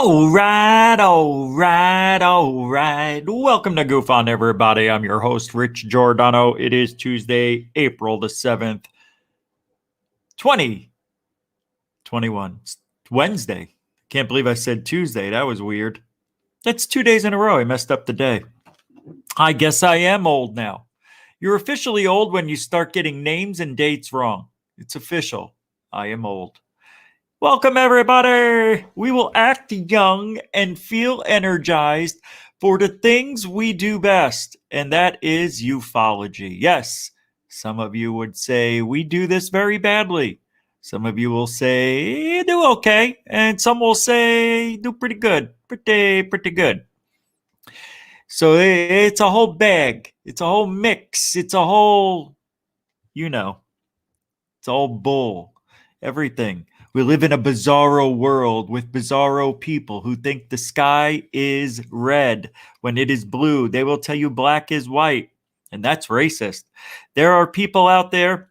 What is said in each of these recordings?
All right. Welcome to GUFON, everybody. I'm your host, Rich Giordano. It is Tuesday, April the 7th, 2021. It's Wednesday. Can't believe I said Tuesday. That was weird. That's 2 days in a row. I messed up the day. I guess I am old now. You're officially old when you start getting names and dates wrong. It's official. I am old. Welcome, everybody. We will act young and feel energized for the things we do best, and that is ufology. Yes, some of you would say we do this very badly. Some of you will say you do okay, and some will say do pretty good, pretty good. So it's a whole bag. It's a whole mix. It's a whole, it's all bull. Everything. We live in a bizarro world with bizarro people who think the sky is red when it is blue. They will tell you black is white, and that's racist. There are people out there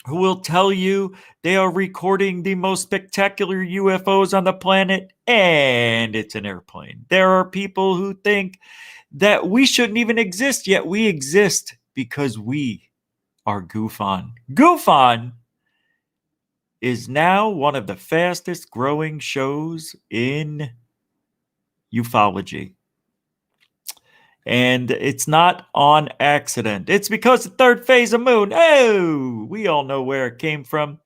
who will tell you they are recording the most spectacular UFOs on the planet, and it's an airplane. There are people who think that we shouldn't even exist, yet we exist because we are GUFON. GUFON is now one of the fastest growing shows in ufology. And it's not on accident. It's because the third phase of moon. Oh, we all know where it came from.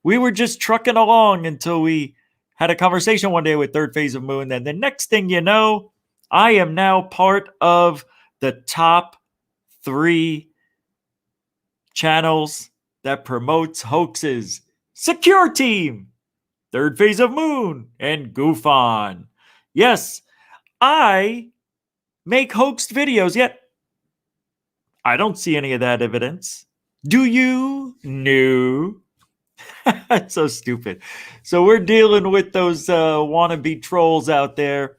We were just trucking along until we had a conversation one day with third phase of moon. And the next thing you know, I am now part of the top 3 channels that promotes hoaxes. Secure Team, Third Phase of Moon, and GUFON. Yes, I make hoaxed videos, yet I don't see any of that evidence. Do you? No. It's so stupid. So we're dealing with those wannabe trolls out there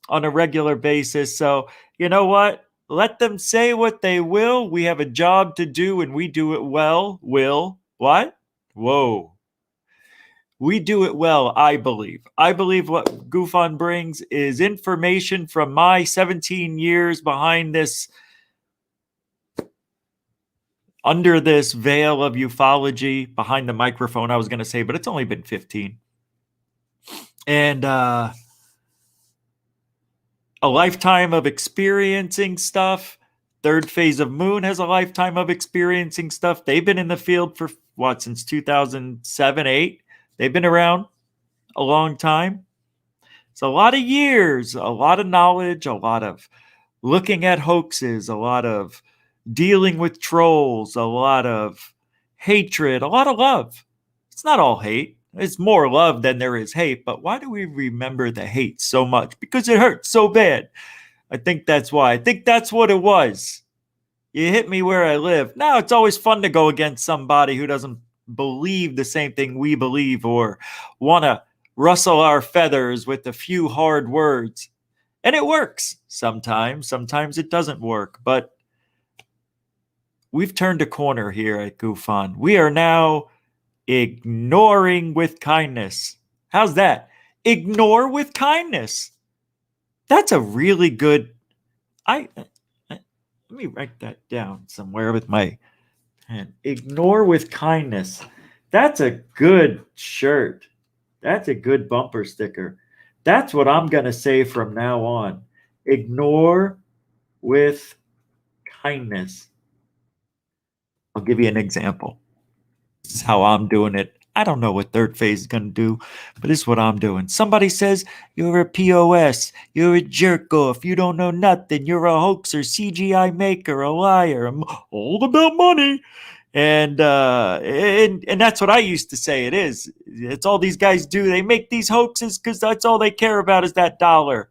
on a regular basis. So you know what? Let them say what they will. We have a job to do, and we do it well. What? Whoa. We do it well, I believe. I believe what GUFON brings is information from my 17 years behind this, under this veil of ufology, behind the microphone, I was going to say, but it's only been 15. And a lifetime of experiencing stuff. Third Phase of Moon has a lifetime of experiencing stuff. They've been in the field for, since 2007, 8? They've been around a long time. It's a lot of years, a lot of knowledge, a lot of looking at hoaxes, a lot of dealing with trolls, a lot of hatred, a lot of love. It's not all hate. It's more love than there is hate. But why do we remember the hate so much? Because it hurts so bad. I think that's why. I think that's what it was. You hit me where I live. Now it's always fun to go against somebody who doesn't believe the same thing we believe or want to rustle our feathers with a few hard words. And it works sometimes. Sometimes it doesn't work. But we've turned a corner here at GUFON. We are now ignoring with kindness. How's that? Ignore with kindness. That's a really good... Let me write that down somewhere with my... And ignore with kindness. That's a good shirt. That's a good bumper sticker. That's what I'm going to say from now on. Ignore with kindness. I'll give you an example. This is how I'm doing it. I don't know what third phase is going to do, but this is what I'm doing. Somebody says, you're a POS, you're a jerk off, you don't know nothing, you're a hoaxer, CGI maker, a liar, I'm all about money. And that's what I used to say it is. It's all these guys do. They make these hoaxes because that's all they care about is that dollar.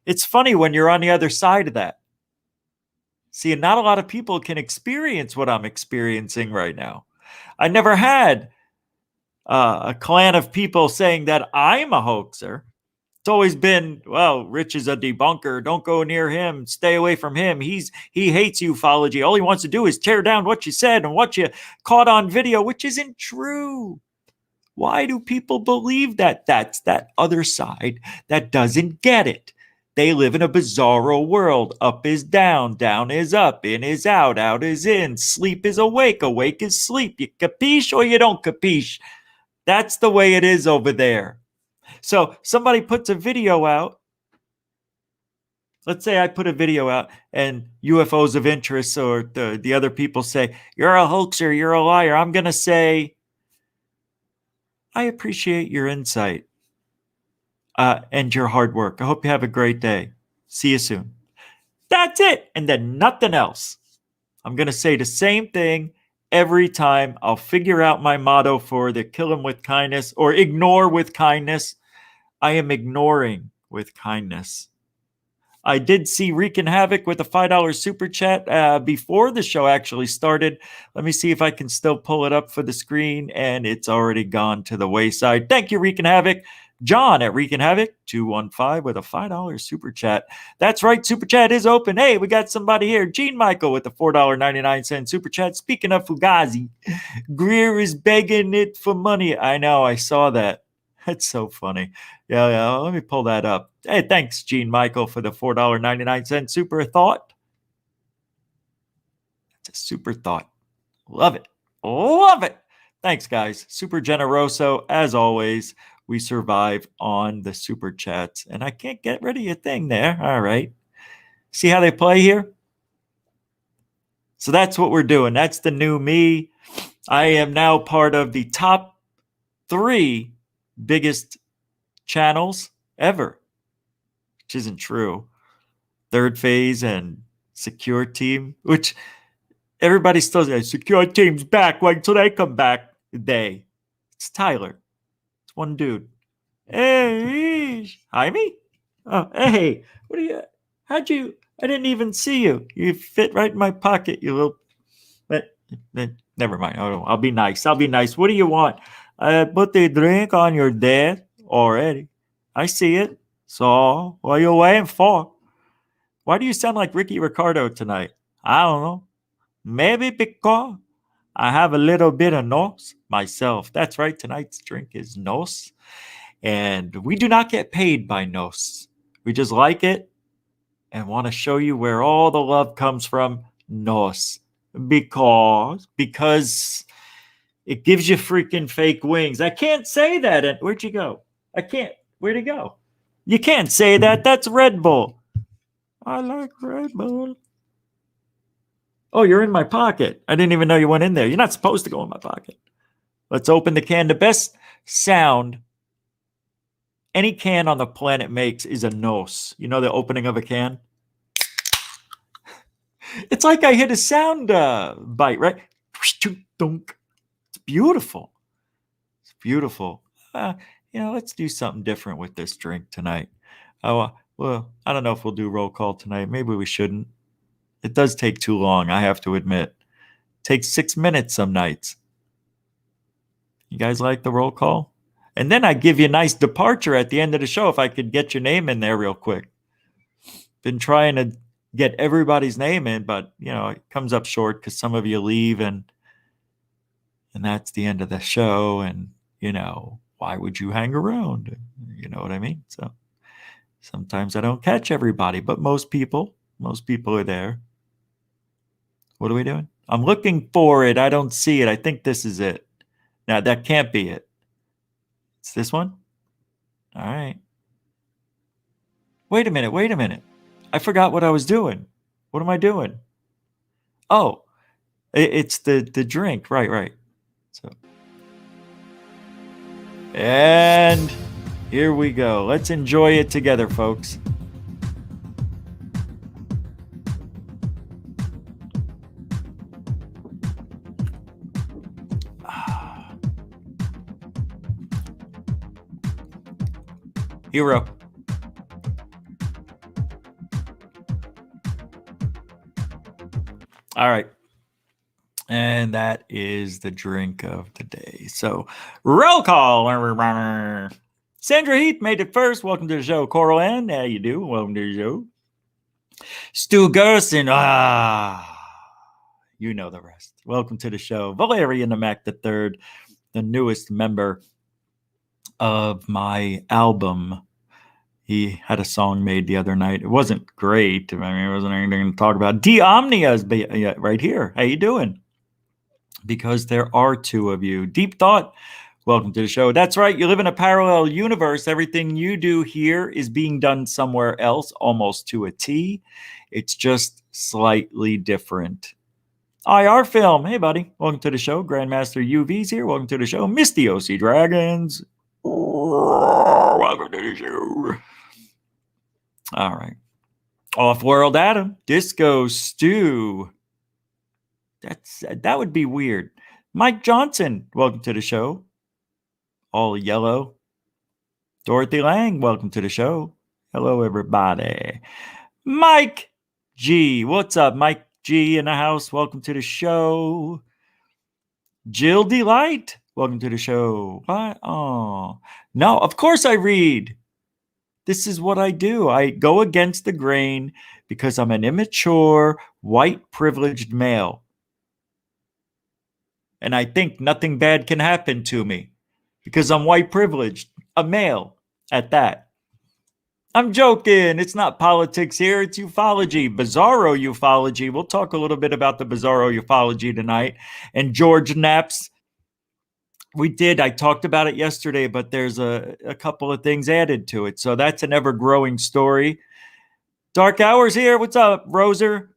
It's funny when you're on the other side of that. See, not a lot of people can experience what I'm experiencing right now. I never had a clan of people saying that I'm a hoaxer. It's always been, well, Rich is a debunker. Don't go near him. Stay away from him. He hates ufology. All he wants to do is tear down what you said and what you caught on video, which isn't true. Why do people believe that? That's that other side that doesn't get it. They live in a bizarro world. Up is down, down is up, in is out, out is in, sleep is awake, awake is sleep. You capiche or you don't capiche? That's the way it is over there. So somebody puts a video out. Let's say I put a video out and UFOs of interest, or the other people say, you're a hoaxer, you're a liar. I'm going to say, I appreciate your insight and your hard work. I hope you have a great day. See you soon. That's it. And then nothing else. I'm going to say the same thing every time. I'll figure out my motto for the kill him with kindness or ignore with kindness. I am ignoring with kindness. I did see Wreaking Havoc with a $5 super chat before the show actually started. Let me see if I can still pull it up for the screen, and it's already gone to the wayside. Thank you, Wreaking Havoc. John at Wreaking Havoc 215 with a $5 super chat. That's right, super chat is open. Hey, we got somebody here. Gene Michael with a $4.99 super chat. Speaking of Fugazi, Greer is begging it for money. I know, I saw that. That's so funny. Yeah, let me pull that up. Hey, thanks, Gene Michael, for the $4.99 super thought. That's a super thought. Love it. Love it. Thanks, guys. Super generoso. As always, we survive on the super chats. And I can't get rid of your thing there. All right. See how they play here? So that's what we're doing. That's the new me. I am now part of the top 3 biggest channels ever, which isn't true. Third Phase and Secure Team, which everybody still says, Secure Team's back. Wait till they come back. It's Tyler. It's one dude. Hey, Jaime? Oh, hey, what are you? I didn't even see you. You fit right in my pocket, you little. But never mind. I'll be nice. What do you want? I put the drink on your desk already. I see it. So, what are you waiting for? Why do you sound like Ricky Ricardo tonight? I don't know. Maybe because I have a little bit of nos myself. That's right. Tonight's drink is nos. And we do not get paid by nos. We just like it and want to show you where all the love comes from. Nos. Because it gives you freaking fake wings. I can't say that. Where'd you go? I can't. Where'd it go? You can't say that. That's Red Bull. I like Red Bull. Oh, you're in my pocket. I didn't even know you went in there. You're not supposed to go in my pocket. Let's open the can. The best sound any can on the planet makes is a nos. You know the opening of a can? It's like I hit a sound bite, right? It's beautiful. It's beautiful. Let's do something different with this drink tonight. Well, I don't know if we'll do roll call tonight. Maybe we shouldn't. It does take too long, I have to admit. It takes 6 minutes some nights. You guys like the roll call? And then I give you a nice departure at the end of the show if I could get your name in there real quick. Been trying to get everybody's name in, but, it comes up short because some of you leave and that's the end of the show. And, why would you hang around? You know what I mean? So sometimes I don't catch everybody, but most people are there. What are we doing? I'm looking for it. I don't see it. I think this is it. Now, that can't be it. It's this one? All right. Wait a minute. I forgot what I was doing. What am I doing? Oh, it's the drink. Right. So, and here we go. Let's enjoy it together, folks. Hero. All right. And that is the drink of the day. So, roll call. Sandra Heath made it first. Welcome to the show. Coral Ann, how you do? Welcome to the show. Stu Gerson. You know the rest. Welcome to the show. Valerian the Mac the Third, the newest member of my album. He had a song made the other night. It wasn't great. I mean, it wasn't anything to talk about. D Omnia is right here. How you doing? Because there are two of you. Deep Thought, welcome to the show. That's right. You live in a parallel universe. Everything you do here is being done somewhere else, almost to a T. It's just slightly different. IR Film. Hey, buddy. Welcome to the show. Grandmaster UV's here. Welcome to the show. Misty OC Dragons. Welcome to the show. All right. Off-World Adam. Disco Stew. That would be weird. Mike Johnson, welcome to the show. All yellow. Dorothy Lang, welcome to the show. Hello, everybody. Mike G, what's up? Mike G in the house, welcome to the show. Jill Delight, welcome to the show. What? Oh, no, of course I read. This is what I do. I go against the grain because I'm an immature, white, privileged male. And I think nothing bad can happen to me because I'm white privileged, a male at that. I'm joking. It's not politics here. It's ufology, bizarro ufology. We'll talk a little bit about the bizarro ufology tonight. And George Knapp's, I talked about it yesterday, but there's a couple of things added to it. So that's an ever-growing story. Dark Hours here. What's up, Roser?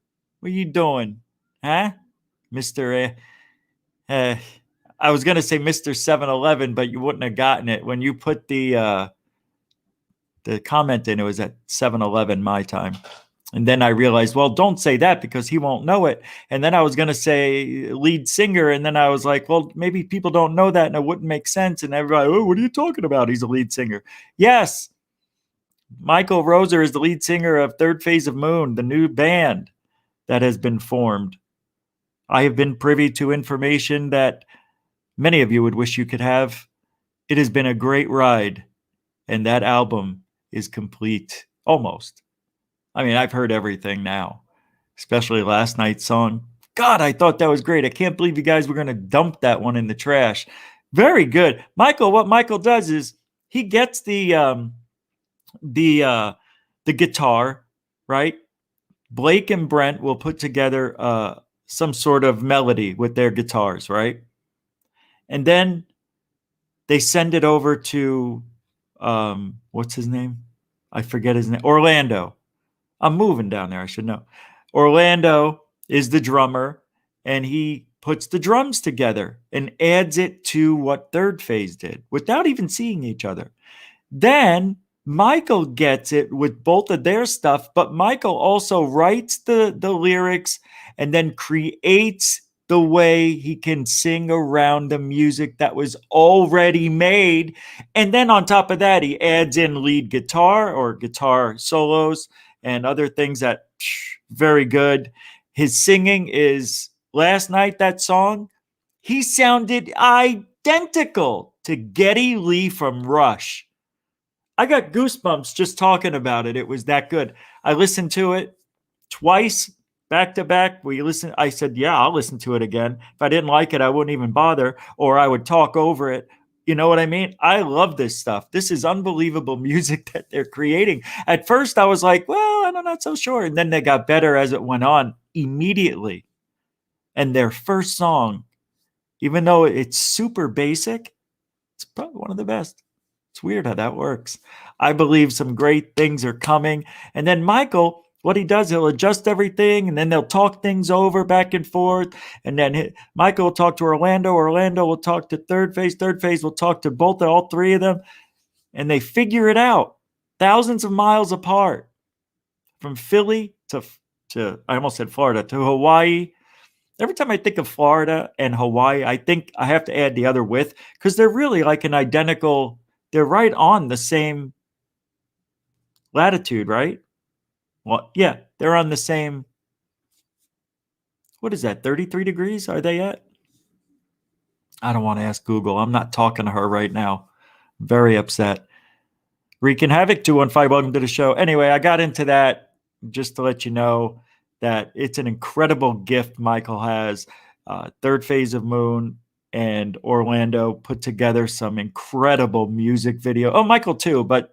What are you doing? Huh? Mr. I was going to say Mr. 7-Eleven, but you wouldn't have gotten it. When you put the comment in, it was at 7-Eleven my time. And then I realized, well, don't say that because he won't know it. And then I was going to say lead singer. And then I was like, well, maybe people don't know that and it wouldn't make sense. And everybody, oh, what are you talking about? He's a lead singer. Yes. Michael Roser is the lead singer of Third Phase of Moon, the new band that has been formed. I have been privy to information that many of you would wish you could have. It has been a great ride, and that album is complete, almost. I mean, I've heard everything now, especially last night's song. God, I thought that was great. I can't believe you guys were going to dump that one in the trash. Very good. Michael, what Michael does is he gets the guitar, right? Blake and Brent will put together some sort of melody with their guitars, right? And then they send it over to, what's his name? I forget his name. Orlando. I'm moving down there. I should know. Orlando is the drummer, and he puts the drums together and adds it to what Third Phase did without even seeing each other. Then Michael gets it with both of their stuff, but Michael also writes the lyrics and then creates the way he can sing around the music that was already made. And then on top of that, he adds in lead guitar or guitar solos and other things that very good. His singing is, last night, that song, he sounded identical to Geddy Lee from Rush. I got goosebumps just talking about it. It was that good. I listened to it twice, back to back. I said, yeah, I'll listen to it again. If I didn't like it, I wouldn't even bother, or I would talk over it. You know what I mean? I love this stuff. This is unbelievable music that they're creating. At first, I was like, well, I'm not so sure. And then they got better as it went on immediately. And their first song, even though it's super basic, it's probably one of the best. It's weird how that works. I believe some great things are coming. And then Michael, what he does, he'll adjust everything, and then they'll talk things over back and forth. And then Michael will talk to Orlando. Orlando will talk to Third Phase. Third Phase will talk to all three of them. And they figure it out thousands of miles apart, from Philly to I almost said Florida, to Hawaii. Every time I think of Florida and Hawaii, I think I have to add the other with, because they're really like an identical. They're right on the same latitude, right? Well, yeah, they're on the same. What is that? 33 degrees? Are they at? I don't want to ask Google. I'm not talking to her right now. Very upset. Wreaking Havoc 215. Welcome to the show. Anyway, I got into that just to let you know that it's an incredible gift Michael has. Third Phase of Moon. and Orlando put together some incredible music video. Oh, Michael too, but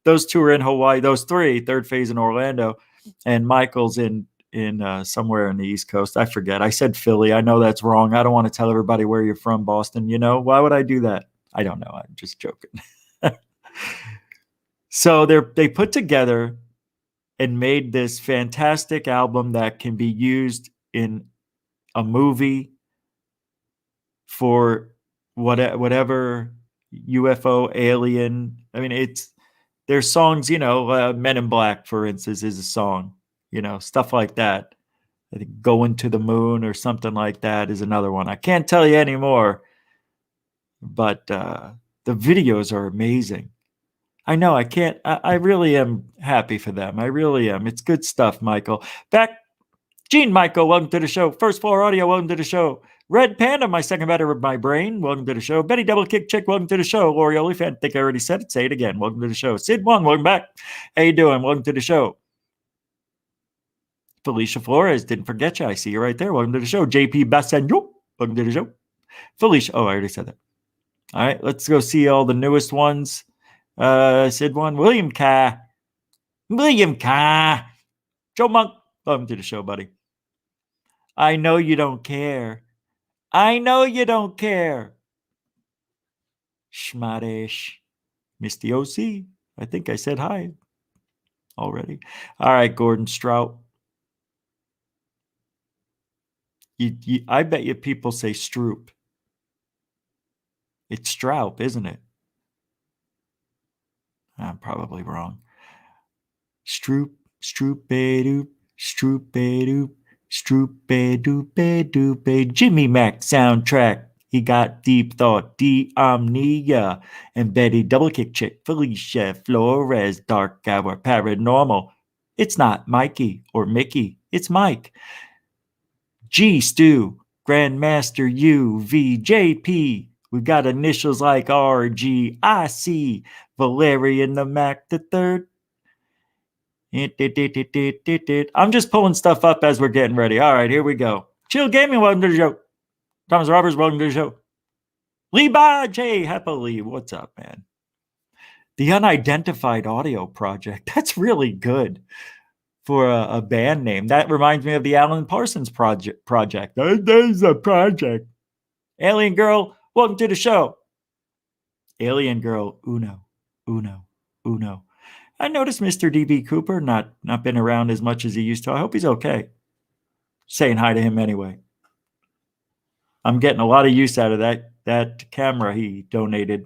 those two are in Hawaii. Those three, Third Phase in Orlando, and Michael's in somewhere in the East Coast. I forget. I said Philly. I know that's wrong. I don't want to tell everybody where you're from, Boston. Why would I do that? I don't know. I'm just joking. So they put together and made this fantastic album that can be used in a movie for whatever UFO alien. I mean, there's songs, Men in Black, for instance, is a song, stuff like that. I think Going to the Moon or something like that is another one. I can't tell you anymore, but the videos are amazing. I know I can't. I really am happy for them. I really am. It's good stuff, Michael. Back, Gene Michael, welcome to the show. First Floor Audio, welcome to the show. Red Panda, my second better of my brain, welcome to the show. Betty Double Kick Chick, welcome to the show. Lori Olifant, I think I already said it. Say it again. Welcome to the show. Sid One, welcome back. How you doing? Welcome to the show. Felicia Flores, didn't forget you. I see you right there. Welcome to the show. JP Bassanio, welcome to the show. Felicia, I already said that. All right, let's go see all the newest ones. Sid One, William Joe Monk, welcome to the show, buddy. I know you don't care. Schmadish. Misty OC, I think I said hi already. All right, Gordon Strout. I bet you people say Stroop. It's Stroup, isn't it? I'm probably wrong. Stroop, Stroop-a-doop, Stroop-a-doop, Stroop-a-doop-a-doop-a. Jimmy Mac soundtrack. He got Deep Thought, Omnia, and Betty Double Kick Chick, Felicia Flores, Dark Hour, Paranormal. It's not Mikey or Mickey. It's Mike. G Stu, Grandmaster U, VJP. We've got initials like RG, IC, Valerian the Mac the Third. I'm just pulling stuff up as we're getting ready. All right, here we go. Chill Gaming, welcome to the show. Thomas Roberts, welcome to the show. Lee J. Happily, what's up, man? The Unidentified Audio Project. That's really good for a band name. That reminds me of the Alan Parsons project. There's a project. Alien Girl, welcome to the show. Alien Girl, uno. I noticed Mr. D.B. Cooper not been around as much as he used to. I hope he's okay. Saying hi to him anyway. I'm getting a lot of use out of that camera he donated.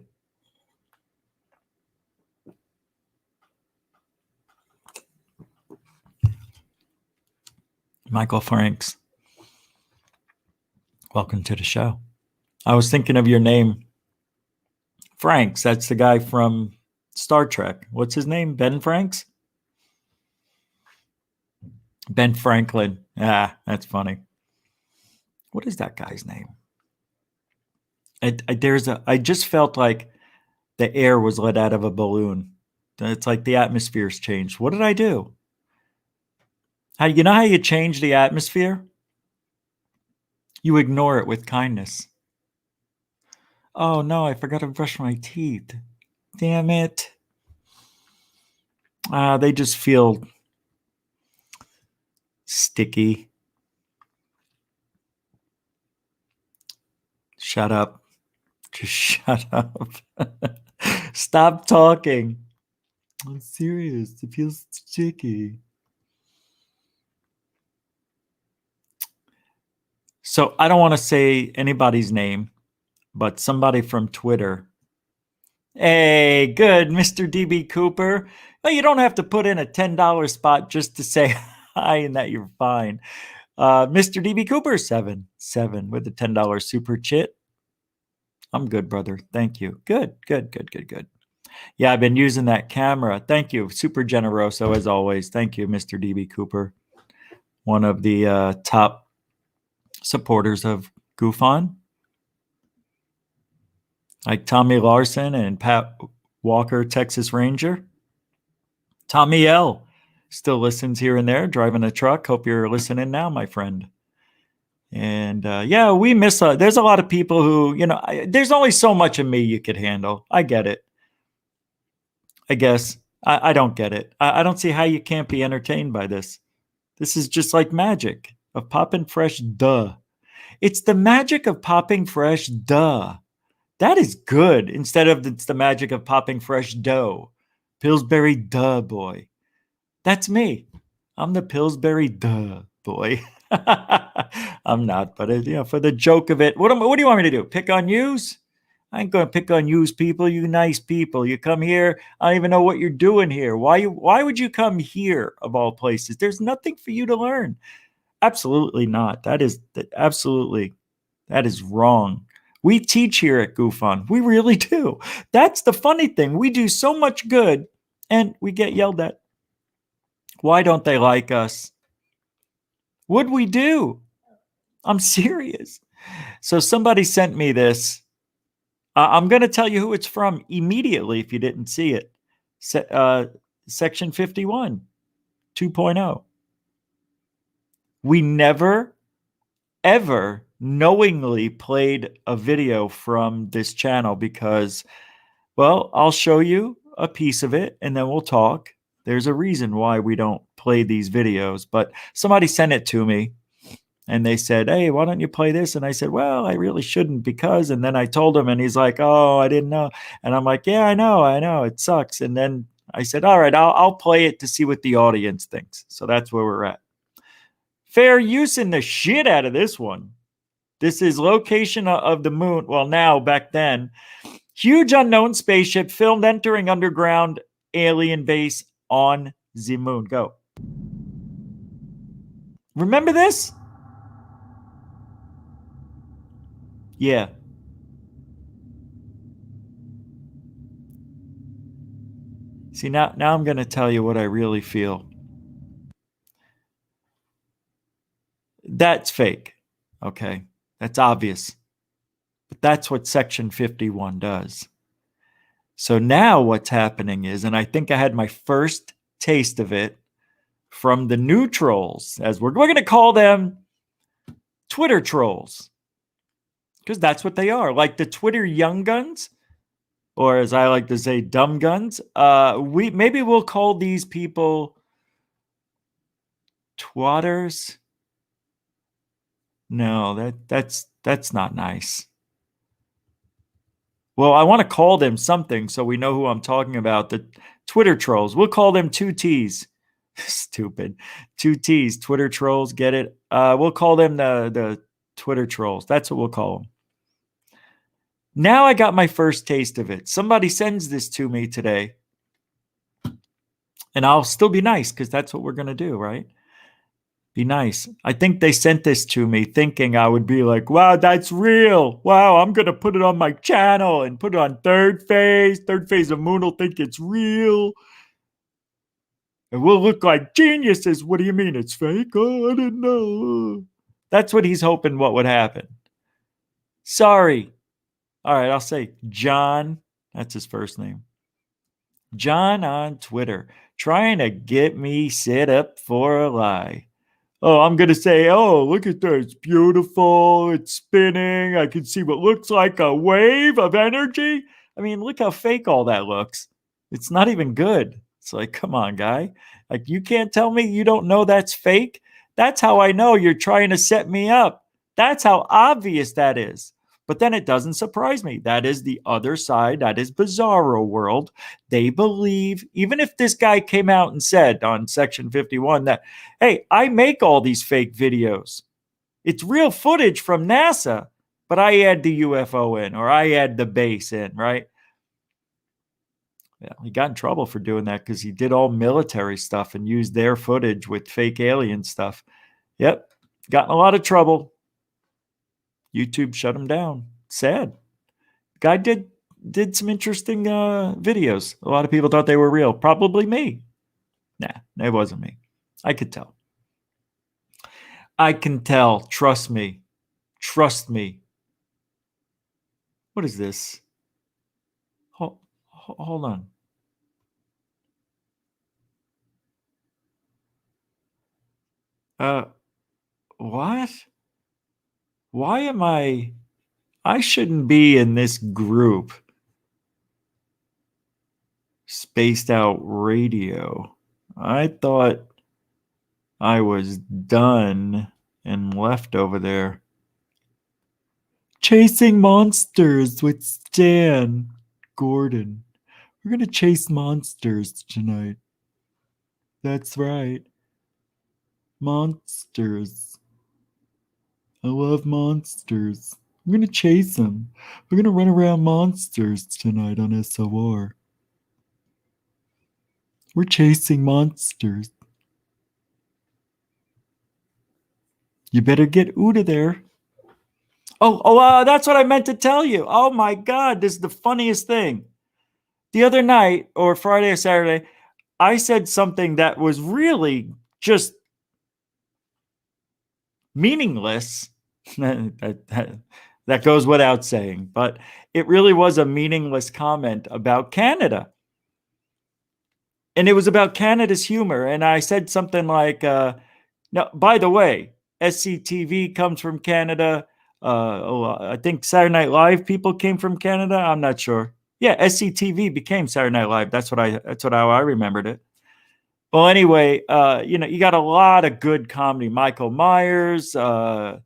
Michael Franks, welcome to the show. I was thinking of your name. Franks, that's the guy from Star Trek. What's his name? Ben Franks? Ben Franklin. Ah, that's funny. What is that guy's name? I just felt like the air was let out of a balloon. It's like the atmosphere's changed. What did I do? How you change the atmosphere? You ignore it with kindness. Oh no, I forgot to brush my teeth. Damn it. They just feel sticky. Shut up. Just shut up. Stop talking. I'm serious. It feels sticky. So I don't want to say anybody's name, but somebody from Twitter. Hey, good, Mr. DB Cooper. Well, you don't have to put in a $10 spot just to say hi and that you're fine. Mr. DB Cooper, 7 with a $10 super chit. I'm good, brother. Thank you. Good. Yeah, I've been using that camera. Thank you. Super generoso as always. Thank you, Mr. DB Cooper. One of the top supporters of GUFON. Like Tommy Larson and Pat Walker, Texas Ranger. Tommy L. still listens here and there, driving a truck. Hope you're listening now, my friend. And yeah, we miss. There's a lot of people who, there's only so much of me you could handle. I get it. I guess I don't get it. I don't see how you can't be entertained by this. This is just like magic of popping fresh. Duh. It's the magic of popping fresh. Duh. That is good. Instead of it's the magic of popping fresh dough. Pillsbury duh boy. That's me. I'm the Pillsbury duh boy. I'm not, but for the joke of it, what do you want me to do? Pick on yous? I ain't gonna pick on yous, people. You nice people. You come here. I don't even know what you're doing here. Why would you come here of all places? There's nothing for you to learn. Absolutely not. Absolutely that is wrong. We teach here at GUFON. We really do. That's the funny thing. We do so much good and we get yelled at. Why don't they like us? What'd we do? I'm serious. So somebody sent me this. I'm going to tell you who it's from immediately if you didn't see it. Section 51, 2.0. We never, ever knowingly played a video from this channel because, well, I'll show you a piece of it and then we'll talk. There's a reason why we don't play these videos, but somebody sent it to me and they said, hey, why don't you play this? And I said, well, I really shouldn't because, and then I told him and he's like, oh, I didn't know. And I'm like, yeah, I know, it sucks. And then I said, all right, I'll play it to see what the audience thinks. So that's where we're at. Fair use in the shit out of this one. This is location of the moon. Well, now, back then, huge unknown spaceship filmed entering underground alien base on the moon. Go. Remember this? Yeah. See, now I'm going to tell you what I really feel. That's fake. Okay. That's obvious. But that's what Section 51 does. So now what's happening is, and I think I had my first taste of it from the new trolls, as we're going to call them Twitter trolls, because that's what they are, like the Twitter young guns, or as I like to say, dumb guns. We'll call these people twatters. No, that's not nice. Well, I want to call them something so we know who I'm talking about. The Twitter trolls. We'll call them 2Ts. Stupid. 2Ts. Twitter trolls. Get it? We'll call them the Twitter trolls. That's what we'll call them. Now I got my first taste of it. Somebody sends this to me today. And I'll still be nice because that's what we're going to do, right? Be nice. I think they sent this to me thinking I would be like, wow, that's real. Wow, I'm going to put it on my channel and put it on Third Phase. Third Phase of Moon will think it's real. And we'll look like geniuses. What do you mean it's fake? Oh, I didn't know. That's what he's hoping what would happen. Sorry. All right, I'll say John. That's his first name. John on Twitter, trying to get me set up for a lie. Oh, I'm going to say, oh, look at that. It's beautiful. It's spinning. I can see what looks like a wave of energy. I mean, look how fake all that looks. It's not even good. It's like, come on, guy. Like, you can't tell me you don't know that's fake. That's how I know you're trying to set me up. That's how obvious that is. But then it doesn't surprise me. That is the other side. That is Bizarro World. They believe, even if this guy came out and said on Section 51 that, hey, I make all these fake videos. It's real footage from NASA, but I add the UFO in or I add the base in, right? Yeah, he got in trouble for doing that because he did all military stuff and used their footage with fake alien stuff. Yep, got in a lot of trouble. YouTube shut him down. Sad. Guy did some interesting videos. A lot of people thought they were real. Probably me. Nah, it wasn't me. I could tell. I can tell. Trust me. Trust me. What is this? Hold on. What? Why am I shouldn't be in this group. Spaced Out Radio. I thought I was done and left over there. Chasing monsters with Stan Gordon. We're going to chase monsters tonight. That's right. Monsters. I love monsters. I'm going to chase them. We're going to run around monsters tonight on SOR. We're chasing monsters. You better get out of there. That's what I meant to tell you. Oh my God, this is the funniest thing. The other night, or Friday or Saturday, I said something that was really just meaningless. That goes without saying, but it really was a meaningless comment about Canada. And it was about Canada's humor. And I said something like, now, by the way, SCTV comes from Canada. I think Saturday Night Live people came from Canada. I'm not sure. Yeah, SCTV became Saturday Night Live. That's how I remembered it. Well, anyway, you got a lot of good comedy. Michael Myers, Dana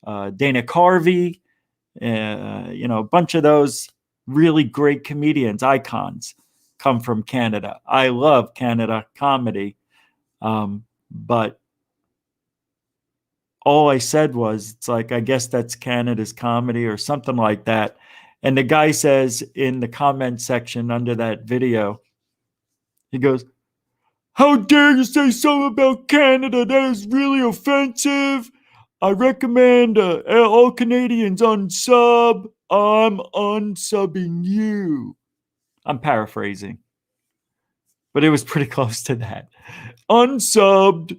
Carvey, a bunch of those really great comedians, icons, come from Canada. I love Canada comedy, but all I said was, it's like, I guess that's Canada's comedy or something like that. And the guy says in the comment section under that video, he goes, "How dare you say something about Canada? That is really offensive. I recommend all Canadians unsub. I'm unsubbing you." I'm paraphrasing, but it was pretty close to that. Unsubbed.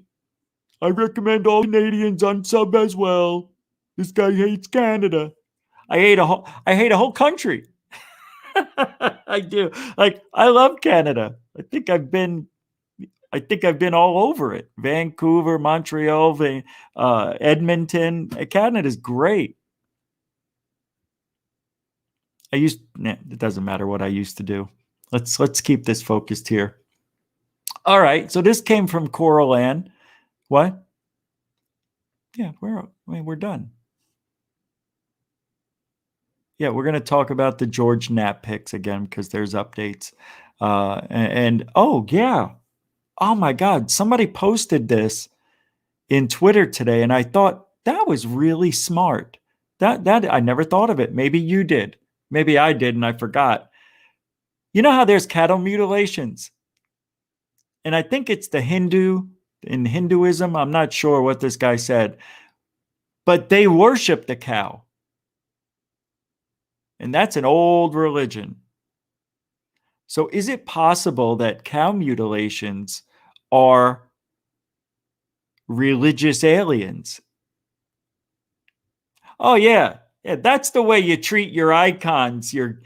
I recommend all Canadians unsub as well. This guy hates Canada. I hate a whole country. I do. Like, I love Canada. I think I've been all over it. Vancouver, Montreal, Edmonton. Canada's great. It doesn't matter what I used to do. Let's keep this focused here. All right. So this came from Coral Ann. What? Yeah, we're done. Yeah, we're going to talk about the George Knapp pics again because there's updates. Oh yeah. Oh my God, somebody posted this in Twitter today, and I thought that was really smart. That I never thought of it. Maybe you did. Maybe I did, and I forgot. You know how there's cattle mutilations? And I think it's in Hinduism. I'm not sure what this guy said, but they worship the cow. And that's an old religion. So is it possible that cow mutilations are religious aliens? Oh yeah. Yeah, that's the way you treat your icons, your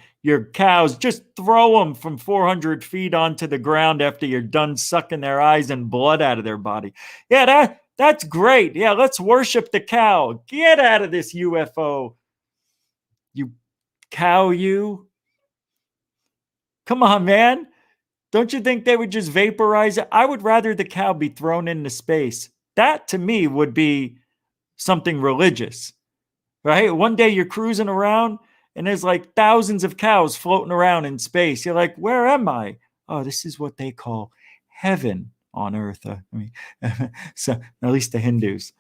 cows. Just throw them from 400 feet onto the ground after you're done sucking their eyes and blood out of their body. Yeah, that's great. Yeah, let's worship the cow. Get out of this UFO. You cow, you. Come on, man. Don't you think they would just vaporize it? I would rather the cow be thrown into space. That to me would be something religious, right? One day you're cruising around and there's like thousands of cows floating around in space. You're like, where am I? Oh, this is what they call heaven on earth. So at least the Hindus,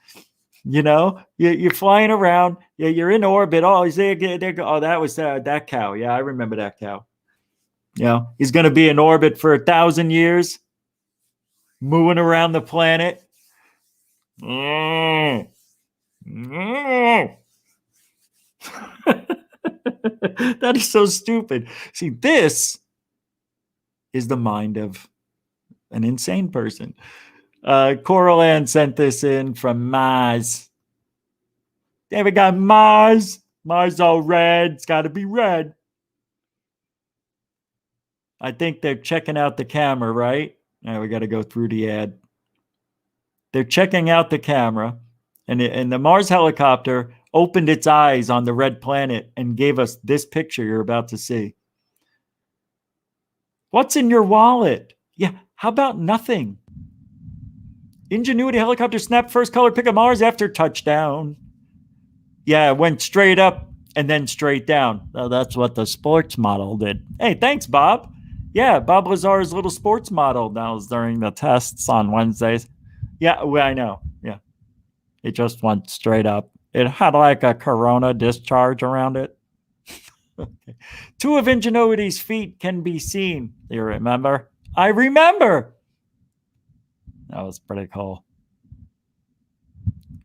you're flying around. Yeah, you're in orbit. Oh, that was that cow. Yeah, I remember that cow. He's going to be in orbit for 1,000 years, moving around the planet. That is so stupid. See, this is the mind of an insane person. Coral Ann sent this in from Mars. There we got Mars. Mars all red. It's got to be red. I think they're checking out the camera, right? Now we got to go through the ad. They're checking out the camera, and the Mars helicopter opened its eyes on the red planet and gave us this picture you're about to see. What's in your wallet? Yeah, how about nothing? Ingenuity helicopter snapped first color pic of Mars after touchdown. Yeah, it went straight up and then straight down. Oh, that's what the sports model did. Hey, thanks, Bob. Yeah, Bob Lazar's little sports model now is during the tests on Wednesdays. Yeah, well, I know. Yeah. It just went straight up. It had like a corona discharge around it. Okay. 2 of Ingenuity's feet can be seen. You remember? I remember. That was pretty cool.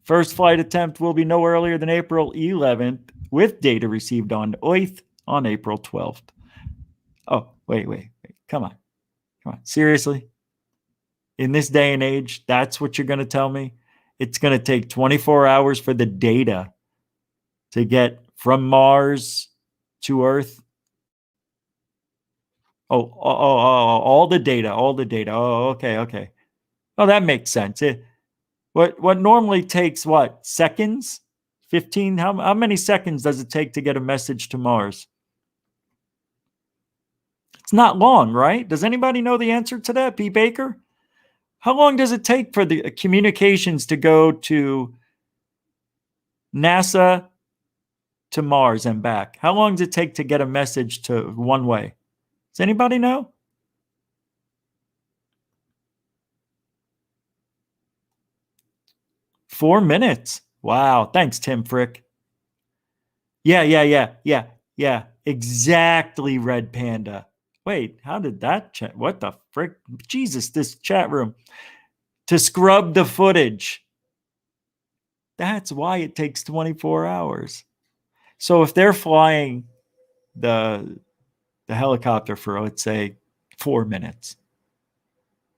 First flight attempt will be no earlier than April 11th, with data received on Earth on April 12th. Oh, wait. Come on. Seriously? In this day and age, that's what you're going to tell me? It's going to take 24 hours for the data to get from Mars to Earth? Oh, all the data. Oh, okay. Oh, that makes sense. What normally takes what? Seconds? 15? How many seconds does it take to get a message to Mars? It's not long, right? Does anybody know the answer to that? B. Baker? How long does it take for the communications to go to NASA to Mars and back? How long does it take to get a message to one way? Does anybody know? Four minutes. Wow. Thanks, Tim Frick. Yeah. Exactly, Red Panda. Wait, how did that chat? What the frick? Jesus, this chat room. To scrub the footage. That's why it takes 24 hours. So if they're flying the helicopter for, let's say, 4 minutes,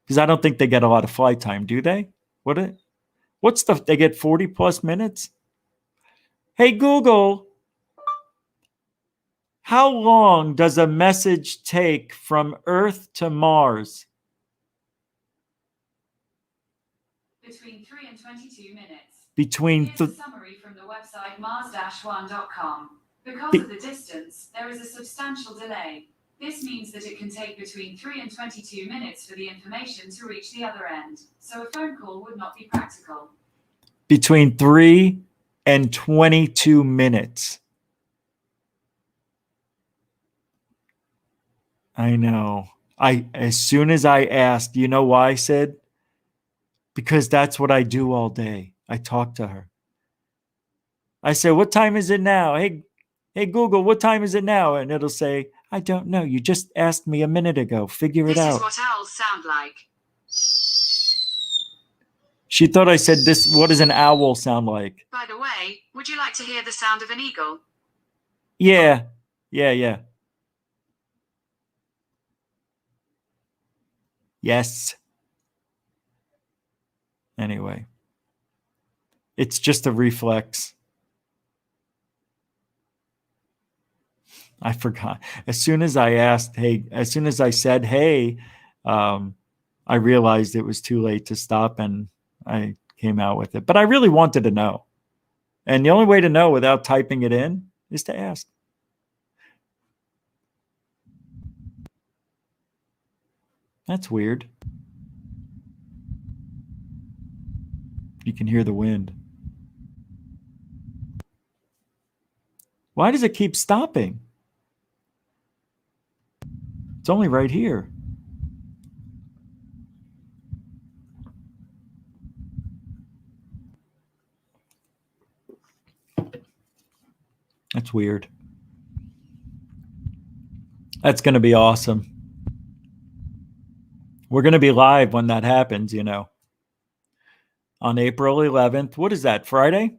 because I don't think they get a lot of flight time, do they? They get 40 plus minutes? Hey, Google, how long does a message take from Earth to Mars? Between 3 and 22 minutes. Here's a summary from the website mars-1.com. Because of the distance, there is a substantial delay. This means that it can take between 3 and 22 minutes for the information to reach the other end, so a phone call would not be practical. Between 3 and 22 minutes. I know. As soon as I asked, you know why, Sid? Because that's what I do all day. I talk to her. I say, what time is it now? Hey, Google, what time is it now? And it'll say, I don't know. You just asked me a minute ago. Figure it out. This is what owls sound like. She thought I said this. What does an owl sound like? By the way, would you like to hear the sound of an eagle? Yeah. Yes. Anyway. It's just a reflex. I forgot. As soon as I said, hey, I realized it was too late to stop and I came out with it. But I really wanted to know. And the only way to know without typing it in is to ask. That's weird. You can hear the wind. Why does it keep stopping? It's only right here. That's weird. That's going to be awesome. We're going to be live when that happens, you know. On April 11th. What is that? Friday?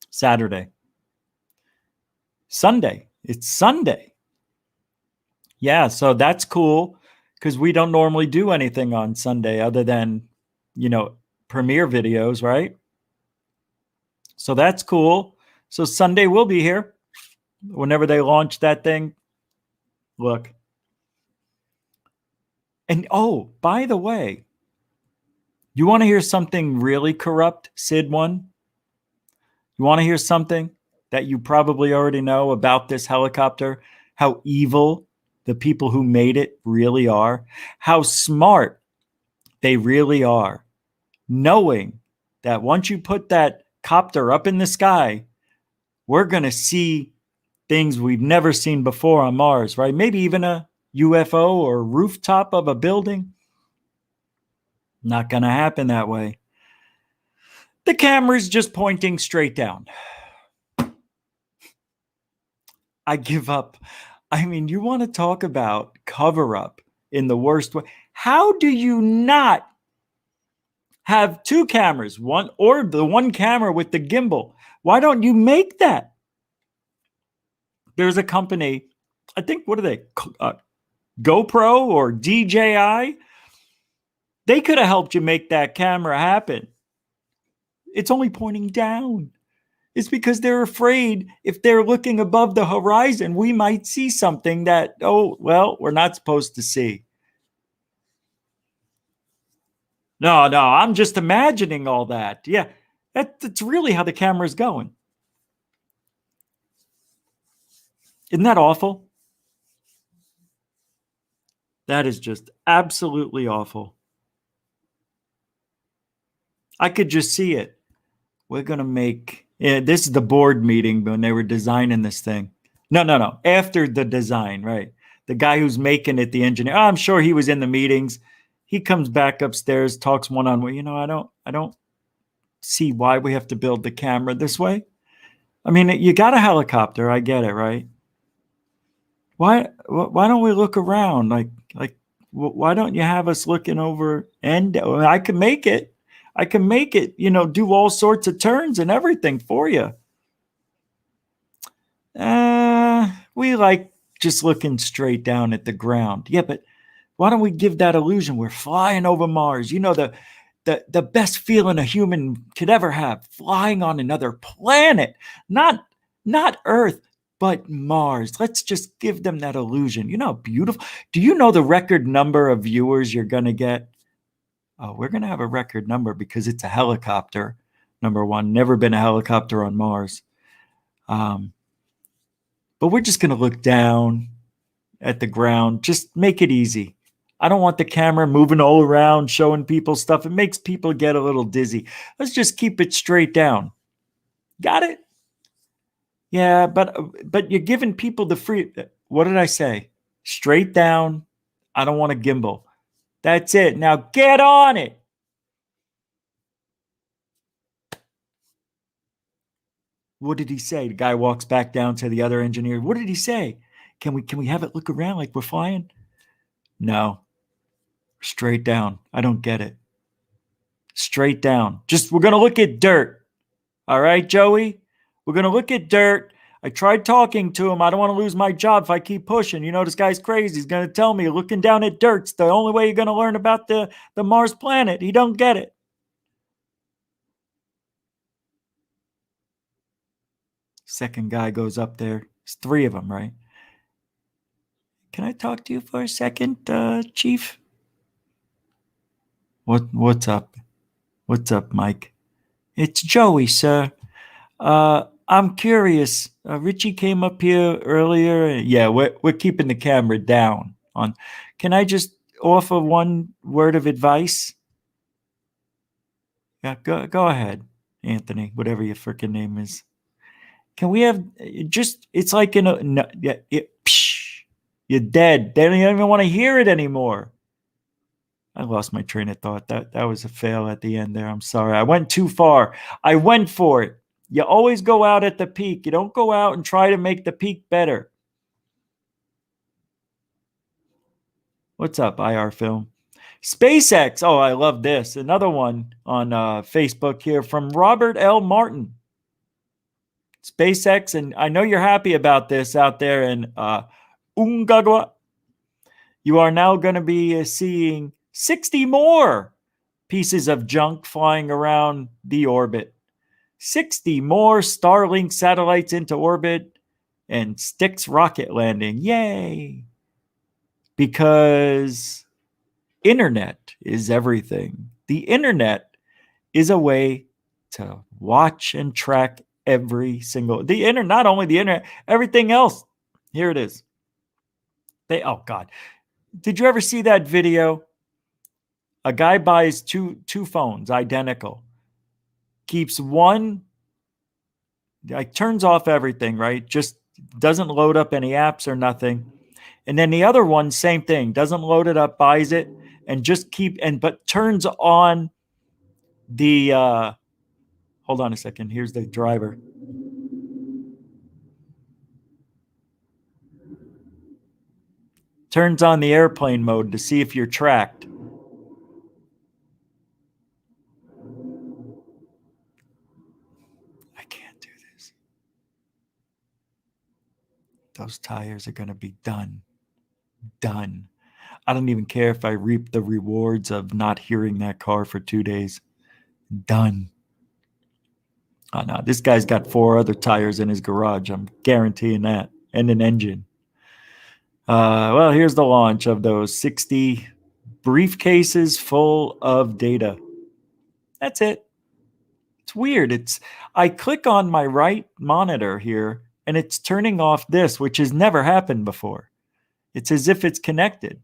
Saturday. Sunday. It's Sunday. Yeah, so that's cool because we don't normally do anything on Sunday other than, you know, premiere videos, right? So that's cool. So Sunday we'll be here whenever they launch that thing. Look. And oh, by the way, you want to hear something really corrupt, Sid one? You want to hear something that you probably already know about this helicopter? How evil the people who made it really are, how smart they really are, knowing that once you put that copter up in the sky, we're going to see things we've never seen before on Mars, right? Maybe even a UFO or rooftop of a building. Not going to happen that way. The camera's just pointing straight down. I give up. I mean, you want to talk about cover up in the worst way. How do you not have two cameras, one or the one camera with the gimbal? Why don't you make that? There's a company, I think, what are they? GoPro or DJI? They could have helped you make that camera happen. It's only pointing down. It's because they're afraid if they're looking above the horizon, we might see something that, oh, well, we're not supposed to see. No, I'm just imagining all that. Yeah, that's really how the camera's going. Isn't that awful? That is just absolutely awful. I could just see it. We're going to make, this is the board meeting when they were designing this thing. No. After the design, right? The guy who's making it, the engineer, I'm sure he was in the meetings. He comes back upstairs, talks one-on-one. You know, I don't see why we have to build the camera this way. I mean, you got a helicopter. I get it, right? Why don't we look around? Like, why don't you have us looking over? And I can make it. You know, do all sorts of turns and everything for you. We like just looking straight down at the ground. Yeah, but why don't we give that illusion we're flying over Mars? You know, the best feeling a human could ever have, flying on another planet, not Earth, but Mars. Let's just give them that illusion. You know how beautiful. Do you know the record number of viewers you're going to get? Oh, we're going to have a record number because it's a helicopter. Number one, never been a helicopter on Mars. But we're just going to look down at the ground. Just make it easy. I don't want the camera moving all around, showing people stuff. It makes people get a little dizzy. Let's just keep it straight down. Got it? Yeah, but you're giving people the free. What did I say? Straight down. I don't want a gimbal. That's it. Now get on it. What did he say? The guy walks back down to the other engineer. What did he say? Can we have it look around like we're flying? No. Straight down. I don't get it. Straight down. Just we're gonna look at dirt. All right, Joey? We're gonna look at dirt. I tried talking to him. I don't want to lose my job if I keep pushing. You know, this guy's crazy. He's gonna tell me looking down at dirt's the only way you're gonna learn about the Mars planet. He don't get it. Second guy goes up there. It's three of them, right? Can I talk to you for a second, Chief? What's up? What's up, Mike? It's Joey, sir. I'm curious. Richie came up here earlier. Yeah, we're keeping the camera down. Can I just offer one word of advice? Yeah, go ahead, Anthony. Whatever your freaking name is. Can we have just? It's like in a no, yeah. You're dead. They don't even want to hear it anymore. I lost my train of thought. That was a fail at the end there. I'm sorry. I went too far. I went for it. You always go out at the peak. You don't go out and try to make the peak better. What's up, IR Film? SPACEX. Oh, I love this. Another one on Facebook here from Robert L. Martin. SPACEX, and I know you're happy about this out there in Ungagwa. You are now going to be seeing 60 more pieces of junk flying around the orbit. 60 more Starlink satellites into orbit and Styx rocket landing. Yay! Because internet is everything. The internet is a way to watch and track Every single, the internet, not only the internet, everything else. Here it is. Oh God. Did you ever see that video? A guy buys two phones, identical. Keeps one, like turns off everything, right? Just doesn't load up any apps or nothing. And then the other one, same thing, doesn't load it up, buys it, and just but turns on the hold on a second. Here's the driver. Turns on the airplane mode to see if you're tracked. I can't do this. Those tires are going to be done. Done. I don't even care if I reap the rewards of not hearing that car for 2 days. Done. Oh no, this guy's got 4 other tires in his garage. I'm guaranteeing that. And an engine. Well, here's the launch of those 60 briefcases full of data. That's it. It's weird. I click on my right monitor here, and it's turning off this, which has never happened before. It's as if it's connected.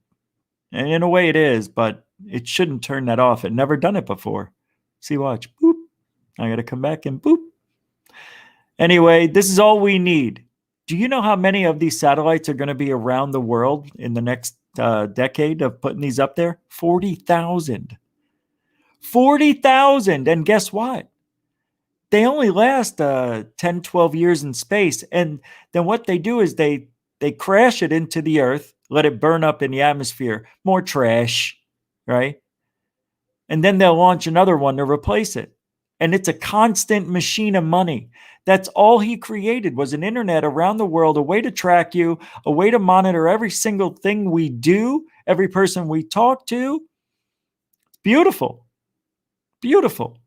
And in a way it is, but it shouldn't turn that off. It never done it before. See, watch. Boop. I got to come back and boop. Anyway, this is all we need. Do you know how many of these satellites are going to be around the world in the next decade of putting these up there? 40,000. 40,000. And guess what? They only last 10, 12 years in space. And then what they do is they crash it into the Earth, let it burn up in the atmosphere. More trash, right? And then they'll launch another one to replace it. And it's a constant machine of money. That's all he created, was an internet around the world, a way to track you, a way to monitor every single thing we do, every person we talk to. Beautiful. Beautiful.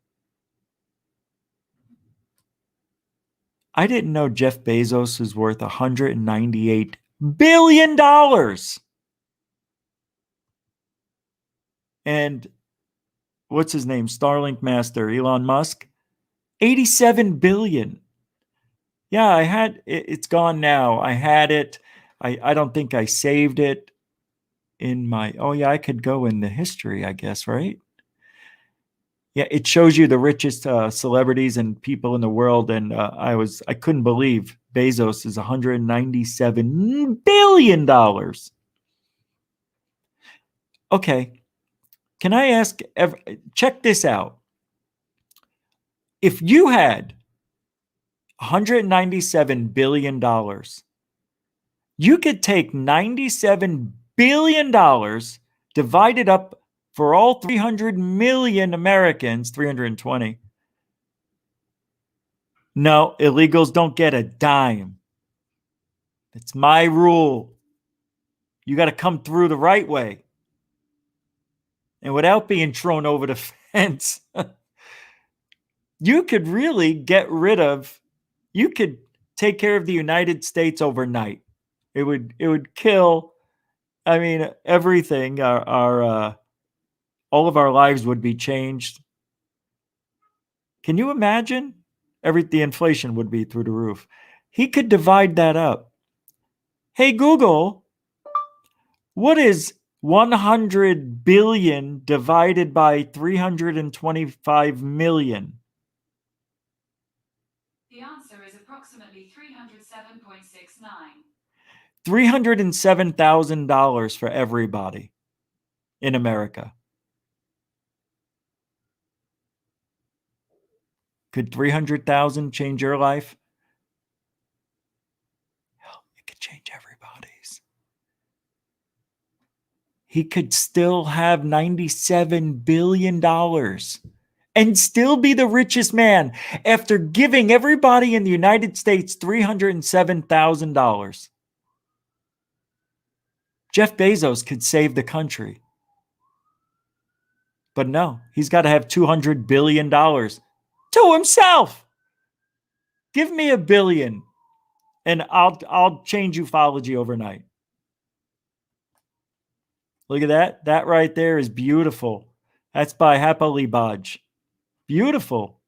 I didn't know Jeff Bezos is worth $198 billion. And what's his name? Starlink master, Elon Musk, 87 billion. Yeah, I had it. It's gone now. I had it. I don't think I saved it in my, oh yeah, I could go in the history, I guess, right? Yeah, it shows you the richest celebrities and people in the world. And I couldn't believe Bezos is $197 billion. Okay. Can I ask, check this out. If you had $197 billion, you could take $97 billion, divided up for all 300 million Americans, 320. No, illegals don't get a dime. It's my rule. You got to come through the right way. And without being thrown over the fence, you could really get rid of, you could take care of the United States overnight. It would kill, I mean, everything. Our all of our lives would be changed. Can you imagine? The inflation would be through the roof. He could divide that up. Hey, Google, what is 100 billion divided by 325 million? The answer is approximately 307.69. $307,000 for everybody in America. Could 300,000 change your life? Hell, it could change everybody's. He could still have $97 billion and still be the richest man after giving everybody in the United States $307,000. Jeff Bezos could save the country. But no, he's got to have $200 billion to himself. Give me $1 billion and I'll change ufology overnight. Look at that. That right there is beautiful. That's by Hapali Baj. Beautiful.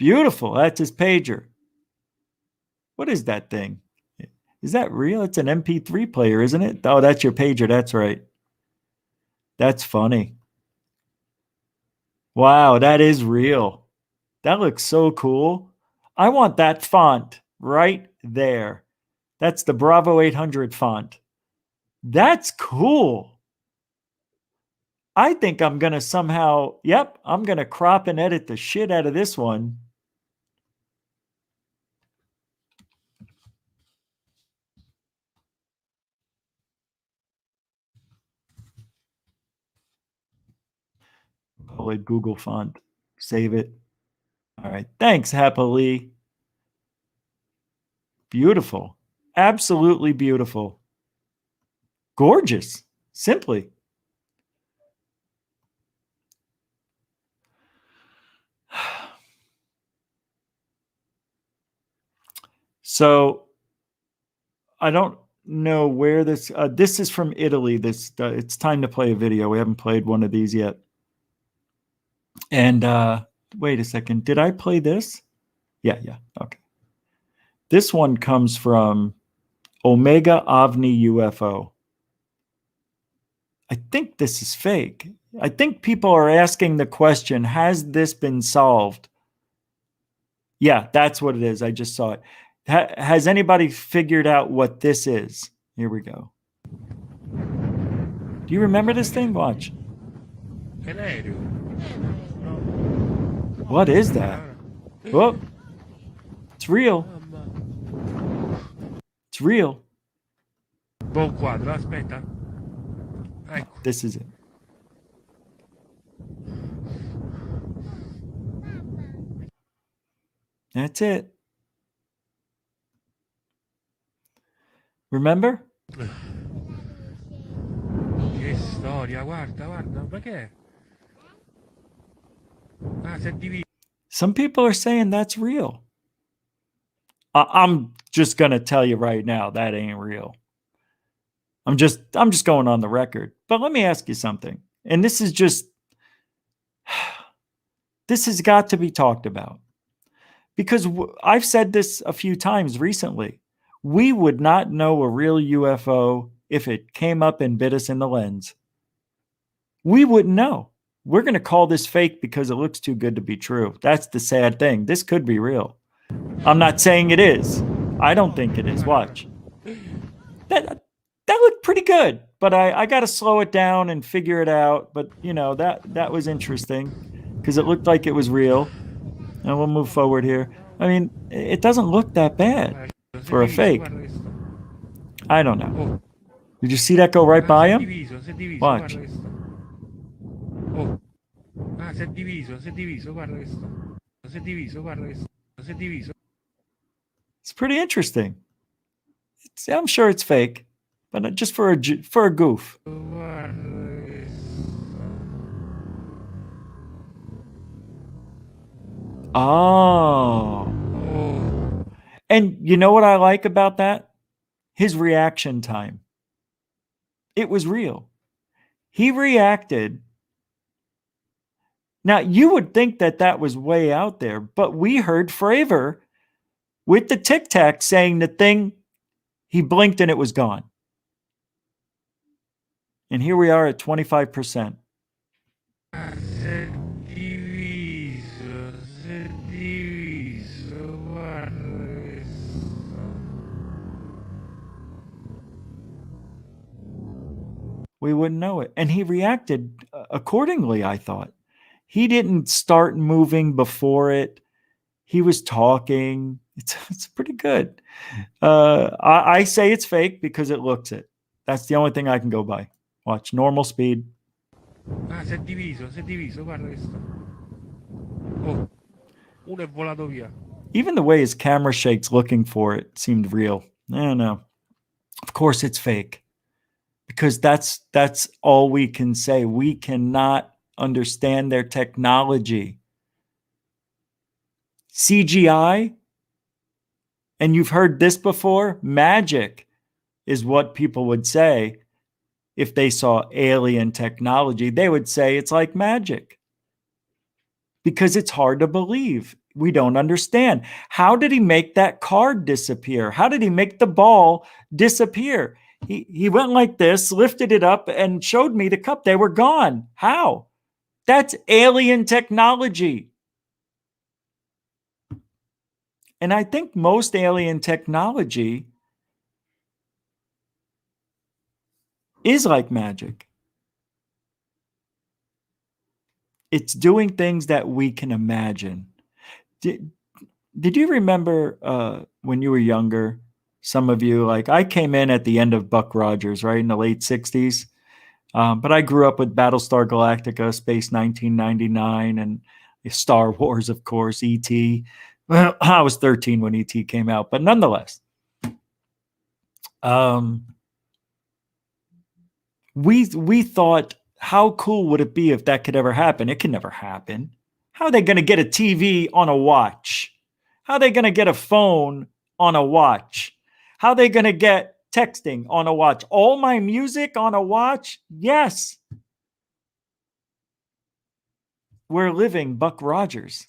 Beautiful. That's his pager. What is that thing? Is that real? It's an MP3 player, isn't it? Oh, that's your pager. That's right. That's funny. Wow, that is real. That looks so cool. I want that font right there. That's the Bravo 800 font. That's cool. I think I'm going to somehow, I'm going to crop and edit the shit out of this one. Call it Google font. Save it. All right. Thanks, Happily. Beautiful. Absolutely beautiful. Gorgeous. Simply. So I don't know where this is from Italy. This it's time to play a video. We haven't played one of these yet. And wait a second. Did I play this? Yeah. Okay. This one comes from Omega Avni UFO. I think this is fake. I think people are asking the question, has this been solved? Yeah, that's what it is. I just saw it. Has anybody figured out what this is? Here we go. Do you remember this thing? Watch. What is that? Whoa. It's real. It's real. This is it. That's it. Remember? Che storia, guarda, ma che è? Ah, si è diviso. Some people are saying that's real. I'm just gonna tell you right now that ain't real. I'm just going on the record. But let me ask you something. And this is just this has got to be talked about. Because I've said this a few times recently. We would not know a real UFO if it came up and bit us in the lens. We wouldn't know. We're going to call this fake because it looks too good to be true. That's the sad thing. This could be real. I'm not saying it is. I don't think it is. Watch. That looked pretty good, but I got to slow it down and figure it out. But, you know, that was interesting because it looked like it was real. And we'll move forward here. I mean, it doesn't look that bad for a fake. I don't know. Did you see that go right by him? Watch. Ah, si è diviso, guarda questo. Si è diviso, guarda questo. Si è diviso. It's pretty interesting. I'm sure it's fake, but just for a goof. Oh. And you know what I like about that? His reaction time. It was real. He reacted. Now, you would think that was way out there, but we heard Fravor with the Tic Tac saying the thing, he blinked and it was gone. And here we are at 25%. We wouldn't know it. And he reacted accordingly, I thought. He didn't start moving before it. He was talking. It's pretty good. I say it's fake because it looks it. That's the only thing I can go by. Watch, normal speed. Ah, si è diviso, guarda questo. Oh, uno è volato via. Even the way his camera shakes looking for it seemed real. I don't know. Of course it's fake. Because that's all we can say. We cannot understand their technology. CGI, and you've heard this before, magic is what people would say if they saw alien technology. They would say it's like magic because it's hard to believe. we don't understand. How did he make that card disappear? How did he make the ball disappear? He went like this, lifted it up, and showed me the cup. They were gone. How? That's alien technology. And I think most alien technology is like magic. It's doing things that we can imagine. Did you remember when you were younger, some of you, like I came in at the end of Buck Rogers, right, in the late 60s. But I grew up with Battlestar Galactica, Space 1999, and Star Wars, of course, E.T. Well, I was 13 when E.T. came out, but nonetheless, we thought, how cool would it be if that could ever happen? It can never happen. How are they going to get a TV on a watch? How are they going to get a phone on a watch? How are they going to get texting on a watch? All my music on a watch? Yes. We're living Buck Rogers.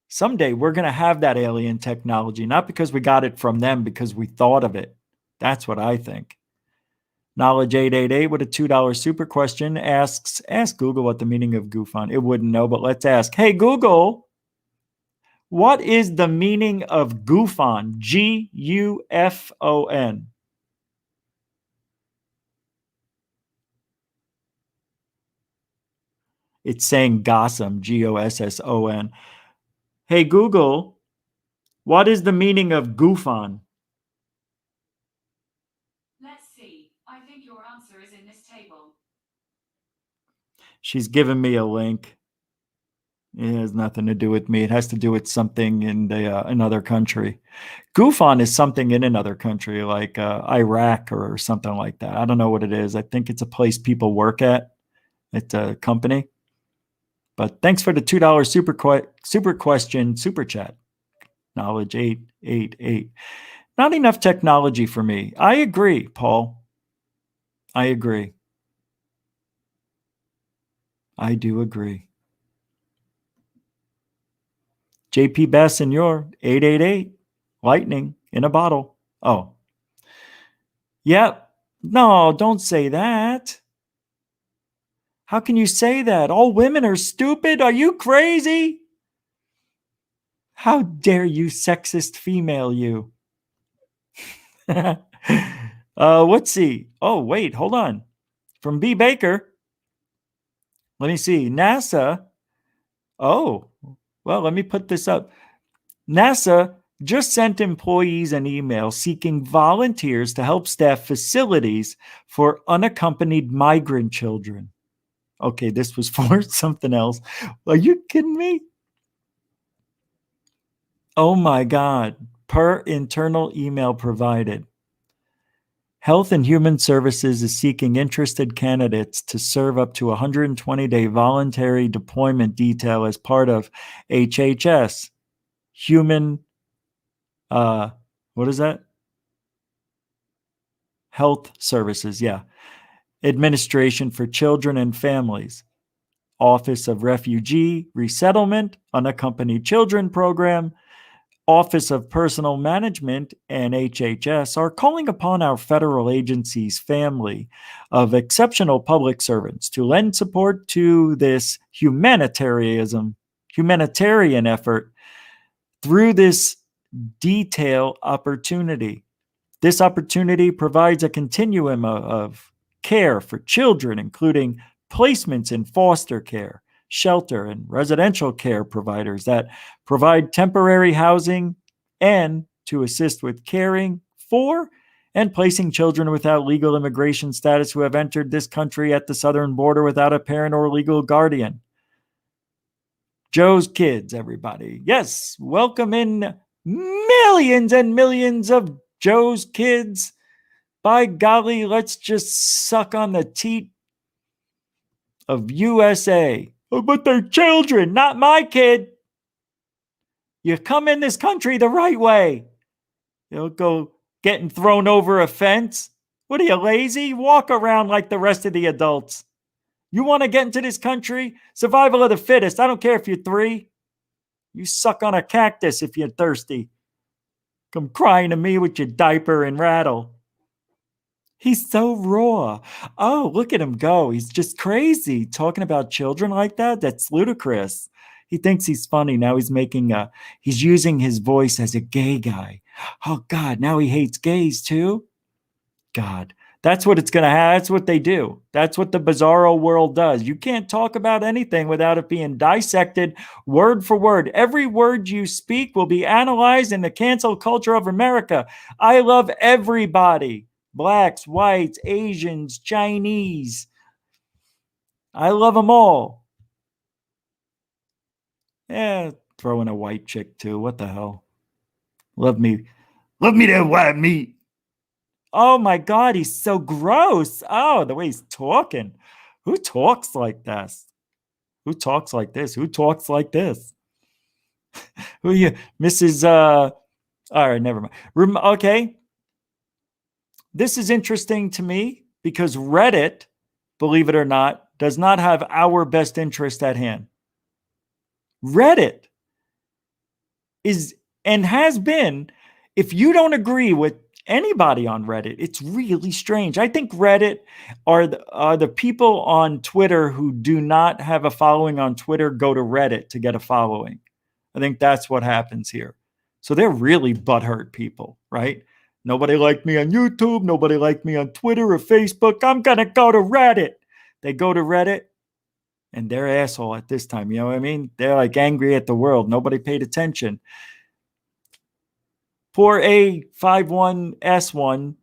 Someday we're going to have that alien technology, not because we got it from them, because we thought of it. That's what I think. Knowledge 888 with a $2 super question asks, ask Google what the meaning of GUFON. It wouldn't know, but let's ask. Hey, Google, what is the meaning of GUFON? G-U-F-O-N. It's saying Gossom, G-O-S-S-O-N. Hey, Google, what is the meaning of GUFON? Let's see. I think your answer is in this table. She's given me a link. It has nothing to do with me. It has to do with something in another country. GUFON is something in another country, like Iraq or something like that. I don't know what it is. I think it's a place people work at. It's a company. But thanks for the $2 super question, super chat. Knowledge 888. Not enough technology for me. I agree, Paul. I agree. I do agree. JP Bass and your 888. Lightning in a bottle. Oh. Yep. No, don't say that. How can you say that? All women are stupid? Are you crazy? How dare you, sexist female, you? Let's see. Oh, wait, hold on. From B. Baker. Let me see. NASA. Oh, well, let me put this up. NASA just sent employees an email seeking volunteers to help staff facilities for unaccompanied migrant children. Okay, this was for something else. Are you kidding me? Oh my God. Per internal email provided. Health and Human Services is seeking interested candidates to serve up to 120-day voluntary deployment detail as part of HHS, Human, what is that? Health Services, yeah. Administration for Children and Families, Office of Refugee Resettlement, Unaccompanied Children Program, Office of Personnel Management, and HHS are calling upon our federal agencies' family of exceptional public servants to lend support to this humanitarian effort through this detail opportunity. This opportunity provides a continuum of care for children, including placements in foster care, shelter, and residential care providers that provide temporary housing and to assist with caring for and placing children without legal immigration status who have entered this country at the southern border without a parent or legal guardian. Joe's Kids, everybody. Yes, welcome in millions and millions of Joe's Kids. By golly, let's just suck on the teat of USA. Oh, but they're children, not my kid. You come in this country the right way. You don't go getting thrown over a fence. What are you, lazy? Walk around like the rest of the adults. You want to get into this country? Survival of the fittest. I don't care if you're 3. You suck on a cactus if you're thirsty. Come crying to me with your diaper and rattle. He's so raw. Oh, look at him go. He's just crazy. Talking about children like that? That's ludicrous. He thinks he's funny. Now he's using his voice as a gay guy. Oh, God, now he hates gays too? God, that's what it's going to have. That's what they do. That's what the bizarro world does. You can't talk about anything without it being dissected word for word. Every word you speak will be analyzed in the cancel culture of America. I love everybody. Blacks, whites, Asians, Chinese. I love them all. Yeah, throw in a white chick too. What the hell? Love me that white meat. Oh my God, he's so gross. Oh, the way he's talking. Who talks like this? Who talks like this? Who talks like this? Who are you, Mrs. All right, never mind. Okay. This is interesting to me because Reddit, believe it or not, does not have our best interest at hand. Reddit is and has been, if you don't agree with anybody on Reddit, it's really strange. I think Reddit are the people on Twitter who do not have a following on Twitter go to Reddit to get a following. I think that's what happens here. So they're really butthurt people, right? Nobody liked me on YouTube. Nobody liked me on Twitter or Facebook. I'm going to go to Reddit. They go to Reddit and they're asshole at this time. You know what I mean? They're like angry at the world. Nobody paid attention. Poor A51S1,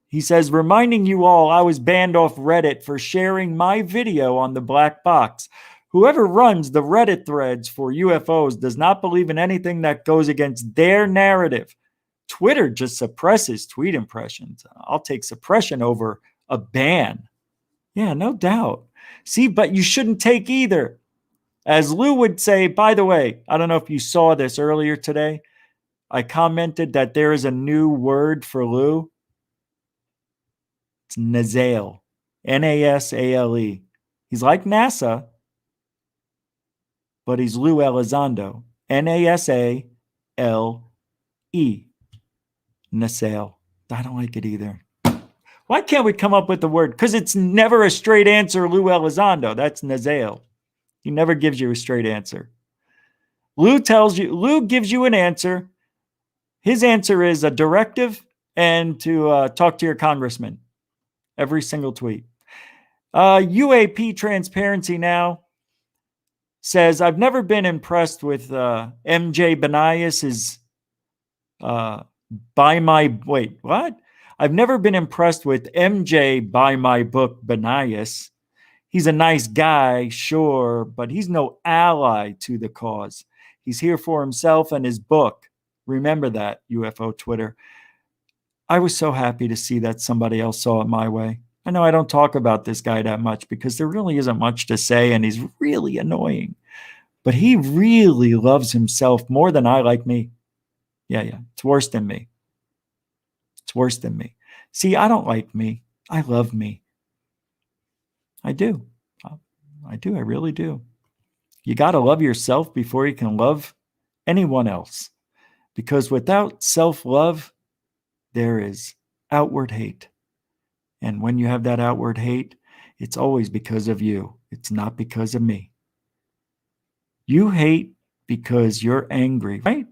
he says, reminding you all I was banned off Reddit for sharing my video on the black box. Whoever runs the Reddit threads for UFOs does not believe in anything that goes against their narrative. Twitter just suppresses tweet impressions. I'll take suppression over a ban. Yeah, no doubt. See, but you shouldn't take either. As Lou would say, by the way, I don't know if you saw this earlier today. I commented that there is a new word for Lou. It's nasale. Nasale. He's like NASA, but he's Lou Elizondo. Nasale. Nasale. I don't like it either. Why can't we come up with the word? Because it's never a straight answer, Lou Elizondo. That's nasale. He never gives you a straight answer. Lou gives you an answer. His answer is a directive and to talk to your congressman. Every single tweet. UAP Transparency Now says, I've never been impressed with MJ Banias's I've never been impressed with MJ by my book Banias. He's a nice guy, sure, but he's no ally to the cause. He's here for himself and his book. Remember that, UFO Twitter. I was so happy to see that somebody else saw it my way. I know I don't talk about this guy that much because there really isn't much to say and he's really annoying. But he really loves himself more than I like me. Yeah. It's worse than me. It's worse than me. See, I don't like me. I love me. I do. I do. I really do. You got to love yourself before you can love anyone else. Because without self-love, there is outward hate. And when you have that outward hate, it's always because of you. It's not because of me. You hate because you're angry, right?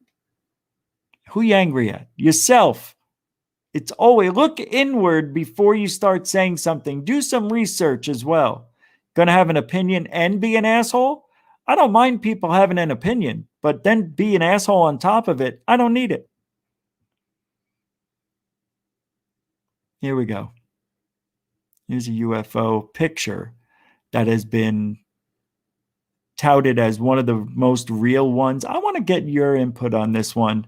Who are you angry at? Yourself. It's always look inward before you start saying something. Do some research as well. Gonna have an opinion and be an asshole? I don't mind people having an opinion, but then be an asshole on top of it. I don't need it. Here we go. Here's a UFO picture that has been touted as one of the most real ones. I want to get your input on this one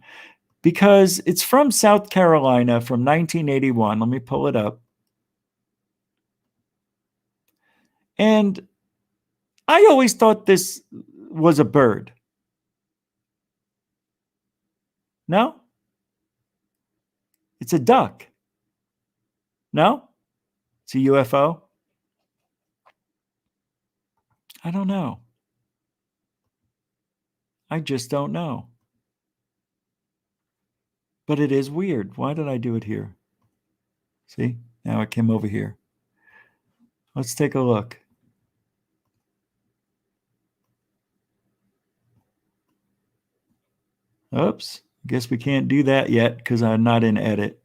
because it's from South Carolina from 1981. Let me pull it up. And I always thought this was a bird. No? It's a duck. No? It's a UFO. I don't know. I just don't know. But it is weird. Why did I do it here? See? Now it came over here. Let's take a look. Oops. Guess we can't do that yet because I'm not in edit.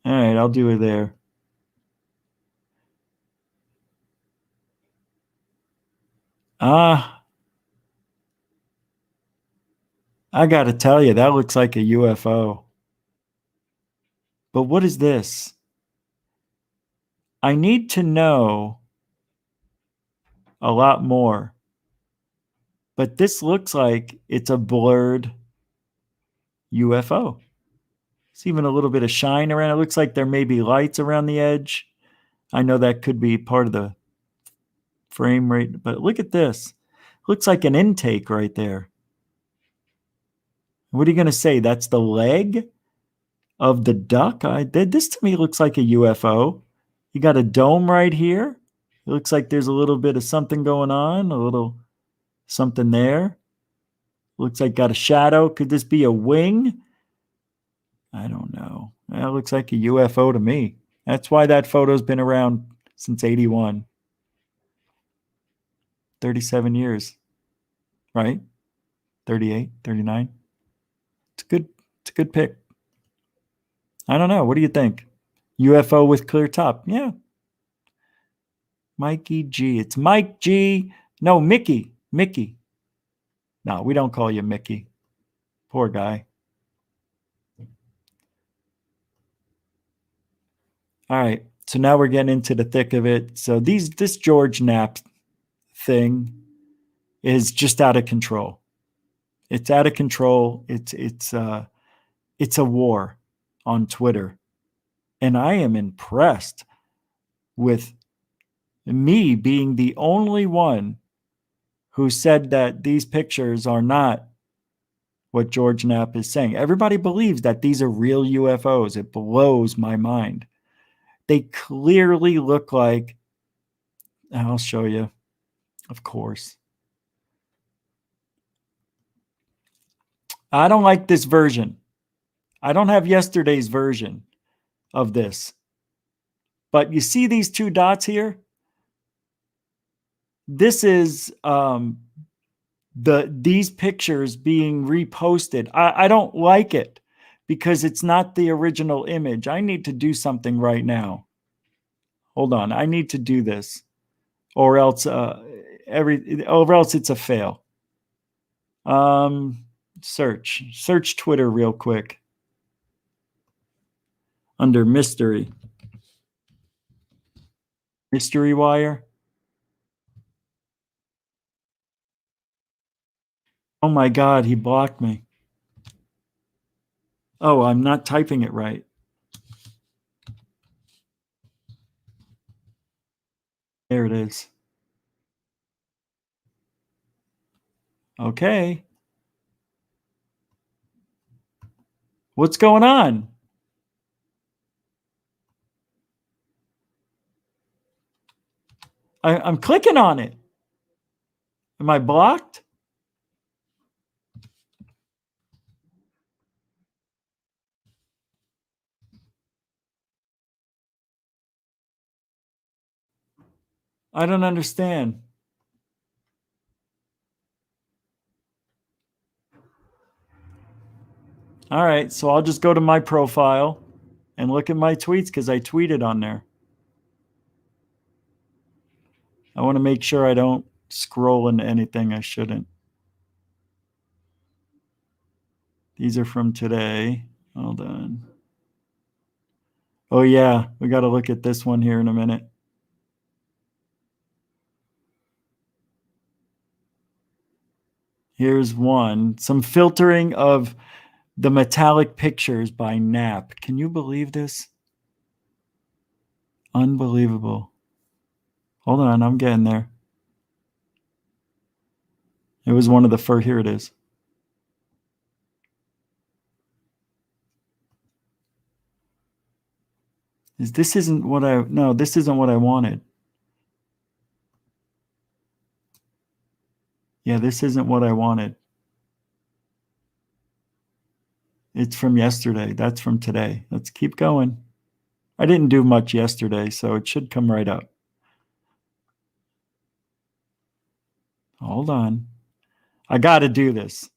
All right, I'll do it there. I got to tell you, that looks like a UFO. But what is this? I need to know a lot more. But this looks like it's a blurred UFO. It's even a little bit of shine around. It looks like there may be lights around the edge. I know that could be part of the frame rate, but look at this. Looks like an intake right there. What are you going to say? That's the leg of the duck? This to me looks like a UFO. You got a dome right here. It looks like there's a little bit of something going on, a little something there. Looks like got a shadow. Could this be a wing? I don't know. That looks like a UFO to me. That's why that photo's been around since 81. 37 years. Right? 38, 39. It's a good pick. I don't know. What do you think? UFO with clear top. Yeah. Mikey G. It's Mike G. No, Mickey. Mickey. No, we don't call you Mickey. Poor guy. All right. So now we're getting into the thick of it. So this George Knapp thing is just out of control. It's out of control. It's a war on Twitter. And I am impressed with me being the only one who said that these pictures are not what George Knapp is saying. Everybody believes that these are real UFOs. It blows my mind. They clearly look like, I'll show you, of course. I don't like this version. I don't have yesterday's version of this. But you see these two dots here? This is these pictures being reposted. I don't like it because it's not the original image. I need to do something right now. Hold on. I need to do this or else it's a fail. Search Twitter real quick under mystery wire. Oh my God, he blocked me. Oh, I'm not typing it right. There it is. Okay. What's going on? I'm clicking on it. Am I blocked? I don't understand. All right, so I'll just go to my profile and look at my tweets because I tweeted on there. I want to make sure I don't scroll into anything I shouldn't. These are from today. Hold on. Oh, yeah, we got to look at this one here in a minute. Here's one. Some filtering of the metallic pictures by Knapp. Can you believe this? Unbelievable. Hold on, I'm getting there. It was one of the first. Here it is. This isn't what I wanted. Yeah, this isn't what I wanted. It's from yesterday. That's from today. Let's keep going. I didn't do much yesterday, so it should come right up. Hold on. I got to do this.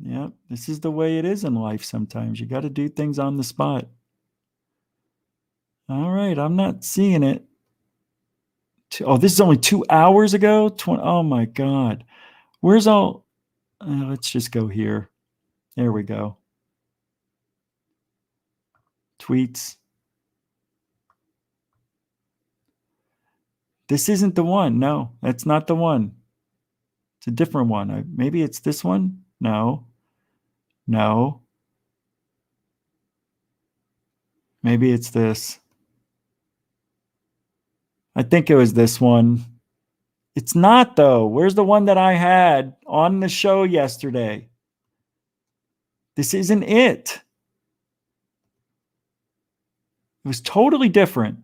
Yep, this is the way it is in life sometimes. You got to do things on the spot. All right, I'm not seeing it. Oh, this is only 2 hours ago? Oh my God. Where's all... let's just go here. There we go. Tweets. This isn't the one. No, that's not the one. It's a different one. Maybe it's this one? No. No. Maybe it's this. I think it was this one. It's not, though. Where's the one that I had on the show yesterday? This isn't it. It was totally different.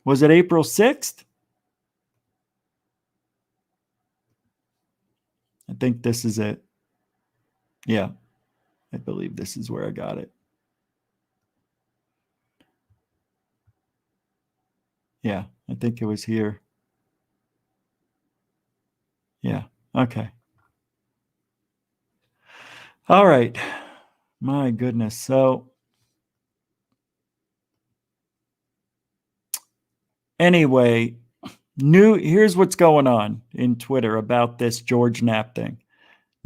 Was it April 6th? I think this is it. Yeah, I believe this is where I got it. Yeah, I think it was here. Yeah, okay. All right. My goodness. So anyway, here's what's going on in Twitter about this George Knapp thing.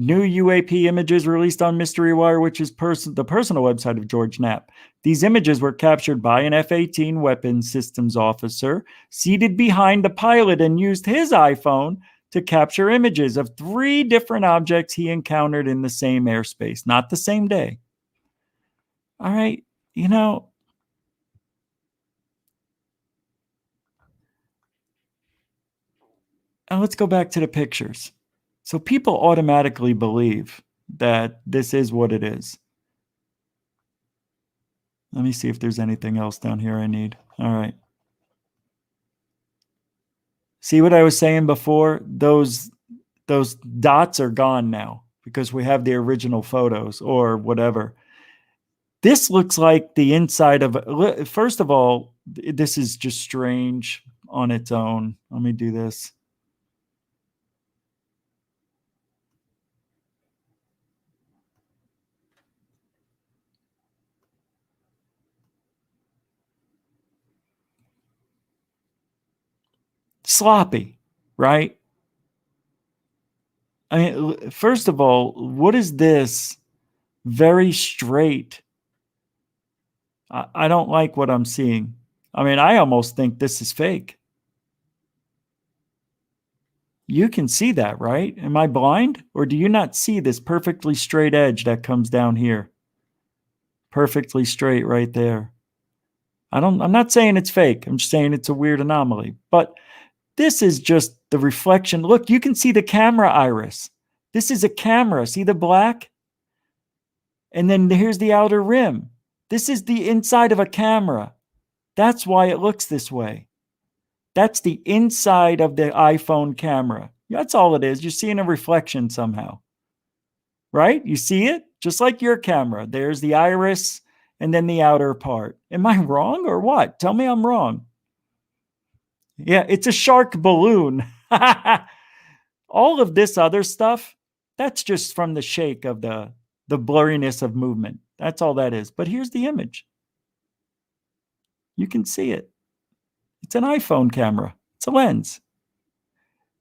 New UAP images released on Mystery Wire, which is the personal website of George Knapp. These images were captured by an F-18 weapons systems officer seated behind the pilot and used his iPhone to capture images of 3 different objects he encountered in the same airspace, not the same day. All right, and let's go back to the pictures. So people automatically believe that this is what it is. Let me see if there's anything else down here I need. All right. See what I was saying before? Those dots are gone now because we have the original photos or whatever. This looks like the inside of... First of all, this is just strange on its own. Let me do this. Sloppy, right? I mean, first of all, what is this? Very straight. I don't like what I'm seeing. I mean, I almost think this is fake. You can see that, right? Am I blind? Or do you not see this perfectly straight edge that comes down here? Perfectly straight right there. I'm not saying it's fake. I'm just saying it's a weird anomaly. But this is just the reflection. Look, you can see the camera iris. This is a camera. See the black? And then here's the outer rim. This is the inside of a camera. That's why it looks this way. That's the inside of the iPhone camera. That's all it is. You're seeing a reflection somehow. Right? You see it? Just like your camera. There's the iris and then the outer part. Am I wrong or what? Tell me I'm wrong. Yeah, it's a shark balloon. All of this other stuff, that's just from the shake of the blurriness of movement. That's all that is. But here's the image. You can see it. It's an iPhone camera. It's a lens.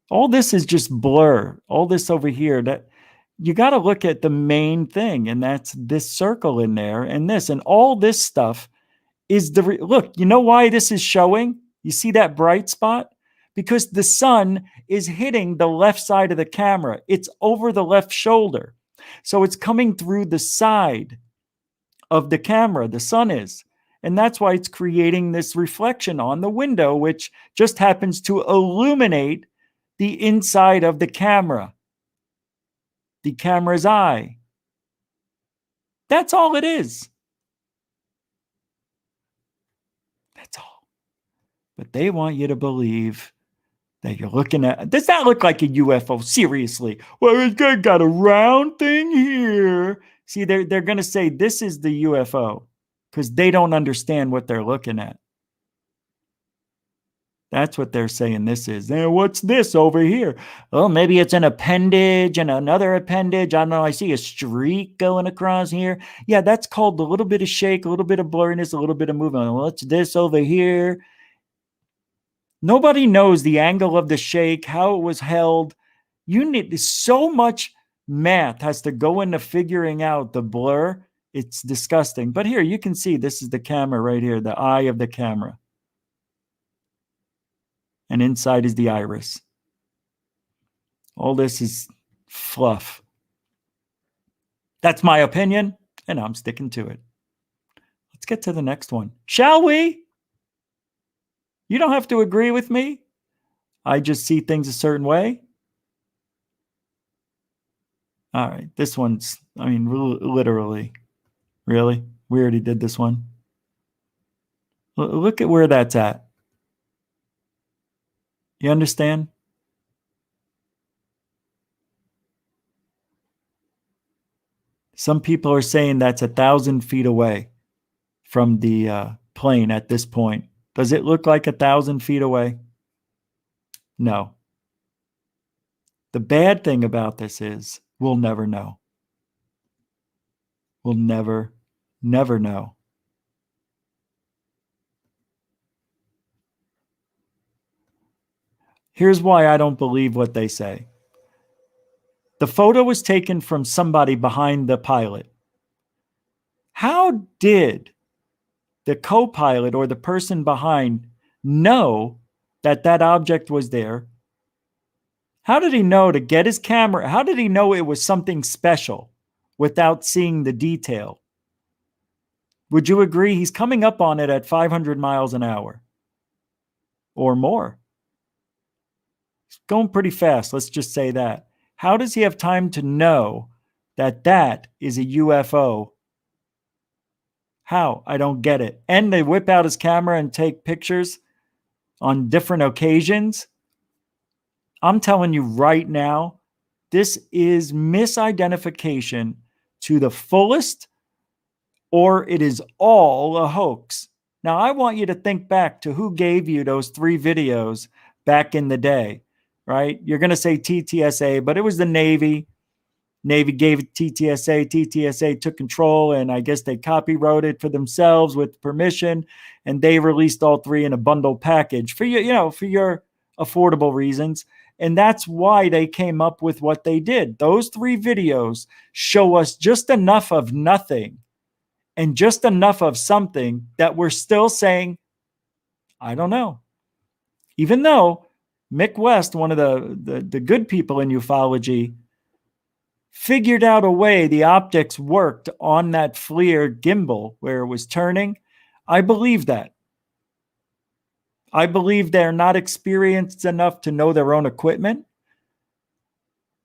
All this is just blur. All this over here, that you got to look at the main thing, and that's this circle in there and this. And all this stuff is look, you know why this is showing? You see that bright spot? Because the sun is hitting the left side of the camera. It's over the left shoulder. So it's coming through the side of the camera. The sun is. And that's why it's creating this reflection on the window, which just happens to illuminate the inside of the camera, the camera's eye. That's all it is. That's all. But they want you to believe that you're looking at. Does that look like a UFO? Seriously. Well, it's got a round thing here. See, they're going to say this is the UFO because they don't understand what they're looking at. That's what they're saying this is. Now, what's this over here? Oh, maybe it's an appendage and another appendage. I don't know. I see a streak going across here. Yeah, that's called a little bit of shake, a little bit of blurriness, a little bit of movement. What's this over here? Nobody knows the angle of the shake, how it was held. You need so much math has to go into figuring out the blur. It's disgusting. But here, you can see this is the camera right here, the eye of the camera. And inside is the iris. All this is fluff. That's my opinion, and I'm sticking to it. Let's get to the next one. Shall we? You don't have to agree with me. I just see things a certain way. All right, this one's, I mean, literally. Really? We already did this one. Look at where that's at. You understand? Some people are saying that's 1,000 feet away from the plane at this point. Does it look like 1,000 feet away? No. The bad thing about this is we'll never know. We'll never know. Here's why I don't believe what they say. The photo was taken from somebody behind the pilot. How did the co-pilot or the person behind know that that object was there? How did he know to get his camera? How did he know it was something special without seeing the detail? Would you agree he's coming up on it at 500 miles an hour or more? It's going pretty fast. Let's just say that. How does he have time to know that that is a UFO? How? I don't get it. And they whip out his camera and take pictures on different occasions. I'm telling you right now, this is misidentification to the fullest, or it is all a hoax. Now, I want you to think back to who gave you those 3 videos back in the day, right? You're going to say TTSA, but it was the Navy. Navy gave it TTSA. TTSA took control, and I guess they copyrighted for themselves with permission, and they released all 3 in a bundle package for you, for your affordable reasons. And that's why they came up with what they did. Those 3 videos show us just enough of nothing and just enough of something that we're still saying, I don't know. Even though Mick West, one of the good people in ufology, figured out a way the optics worked on that FLIR gimbal where it was turning. I believe that. I believe they're not experienced enough to know their own equipment.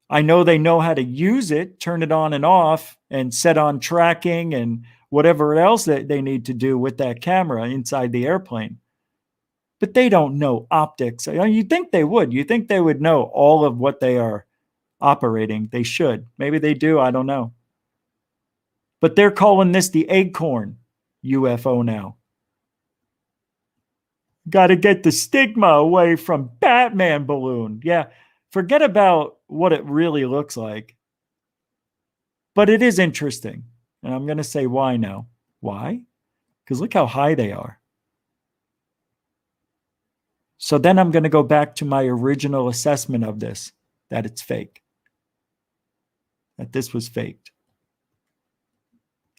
I know they know how to use it, turn it on and off, and set on tracking and whatever else that they need to do with that camera inside the airplane. But they don't know optics. You'd think they would. You think they would know all of what they are operating. They should. Maybe they do. I don't know. But they're calling this the Acorn UFO now. Got to get the stigma away from Batman balloon. Yeah, forget about what it really looks like. But it is interesting. And I'm going to say why now. Why? Because look how high they are. So then I'm going to go back to my original assessment of this, that it's fake. That this was faked.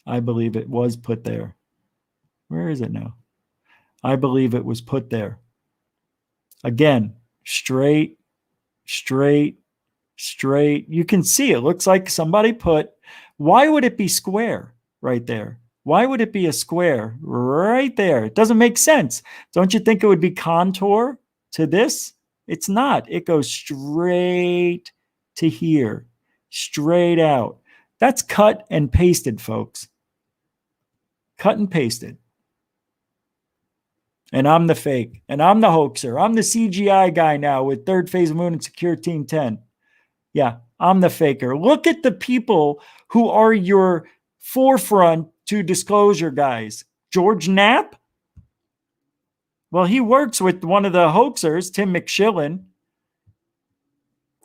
I believe it was put there. Where is it now? I believe it was put there. Again, straight. You can see it looks like somebody put, why would it be square right there? Why would it be a square right there? It doesn't make sense. Don't you think it would be contour to this? It's not. It goes straight to here, straight out. That's cut and pasted, folks. Cut and pasted. And I'm the fake. And I'm the hoaxer. I'm the CGI guy now with Third Phase Moon and Secure Team 10. Yeah, I'm the faker. Look at the people who are your forefront to disclosure guys. George Knapp? Well, he works with one of the hoaxers, Tim McShillen.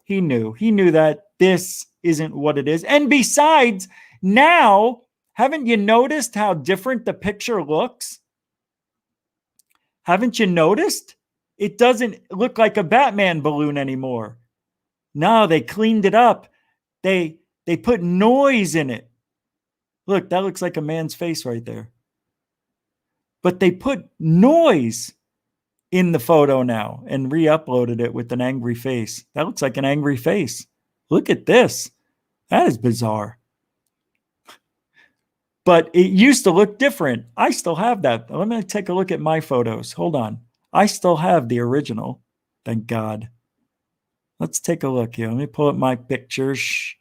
He knew that this isn't what it is. And besides, now, haven't you noticed how different the picture looks? Haven't you noticed? It doesn't look like a Batman balloon anymore. No, they cleaned it up. They put noise in it. Look, that looks like a man's face right there. But they put noise in the photo now and re-uploaded it with an angry face. That looks like an angry face. Look at this. That is bizarre. But it used to look different. I still have that. Let me take a look at my photos. Hold on. I still have the original. Thank God. Let's take a look here. Let me pull up my pictures.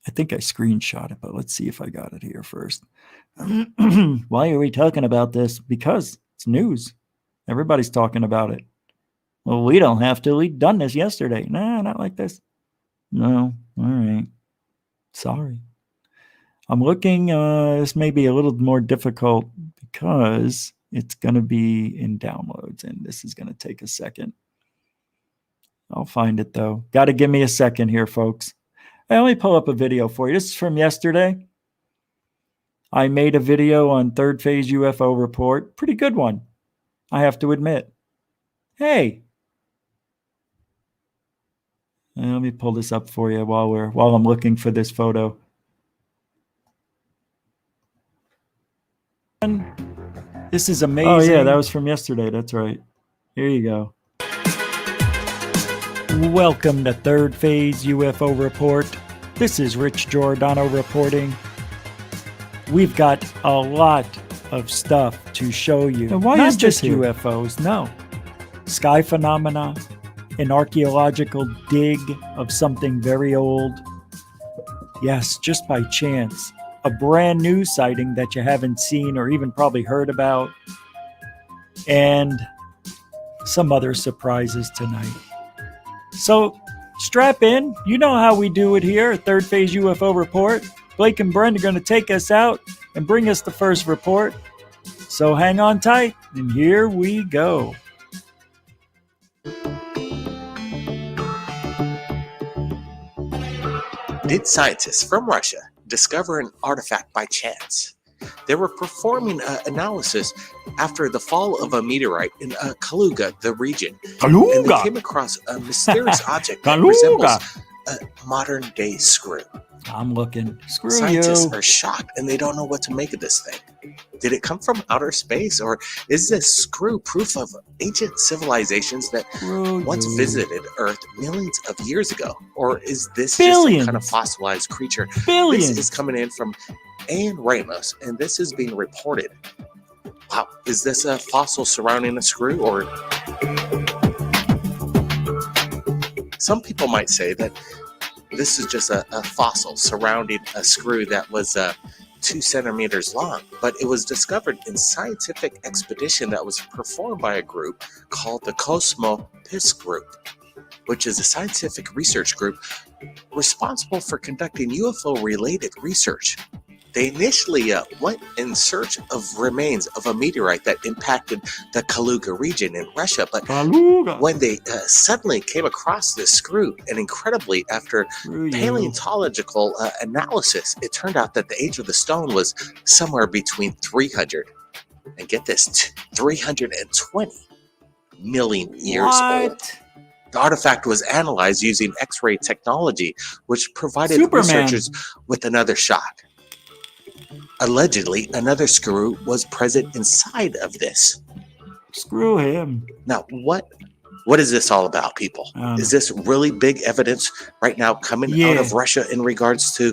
I think I screenshot it, but let's see if I got it here first. Why are we talking about this? Because it's news. Everybody's talking about it. Well, we don't have to. We've done this yesterday. Nah, not like this. No. All right. Sorry. I'm looking. This may be a little more difficult because it's going to be in downloads, and this is going to take a second. I'll find it, though. Got to give me a second here, folks. Let me pull up a video for you. This is from yesterday. I made a video on Third Phase UFO Report. Pretty good one, I have to admit. Hey. Let me pull this up for you while I'm looking for this photo. This is amazing. Oh yeah, that was from yesterday. That's right. Here you go. Welcome to Third Phase UFO Report. This is Rich Giordano reporting. We've got a lot of stuff to show you. Now, why is this UFOs? No. Sky phenomena, an archaeological dig of something very old. Yes, just by chance. A brand new sighting that you haven't seen or even probably heard about. And some other surprises tonight. So strap in. You know how we do it here at Third Phase UFO Report. Blake and Brent are going to take us out and bring us the first report. So hang on tight, and here we go. Did scientists from Russia discover an artifact by chance? They were performing analysis after the fall of a meteorite in Kaluga, the region. Kaluga! And they came across a mysterious object that resembles a modern-day screw. I'm looking. Screw Scientists you. are shocked, and they don't know what to make of this thing. Did it come from outer space, or is this screw proof of ancient civilizations that once visited Earth millions of years ago? Or is this just some kind of fossilized creature? This is coming in from Ann Ramos, and this is being reported. Wow, is this a fossil surrounding a screw, or... Some people might say that this is just a fossil surrounding a screw that was 2 centimeters long, but it was discovered in scientific expedition that was performed by a group called the Pics group, which is a scientific research group responsible for conducting UFO-related research. They initially went in search of remains of a meteorite that impacted the Kaluga region in Russia, but when they suddenly came across this screw, and incredibly, after paleontological analysis, it turned out that the age of the stone was somewhere between 300, and get this, 320 million years old. The artifact was analyzed using X-ray technology, which provided researchers with another shot. Allegedly, another screw was present inside of this. Screw him. Now, what is this all about, people? Is this really big evidence right now coming out of Russia in regards to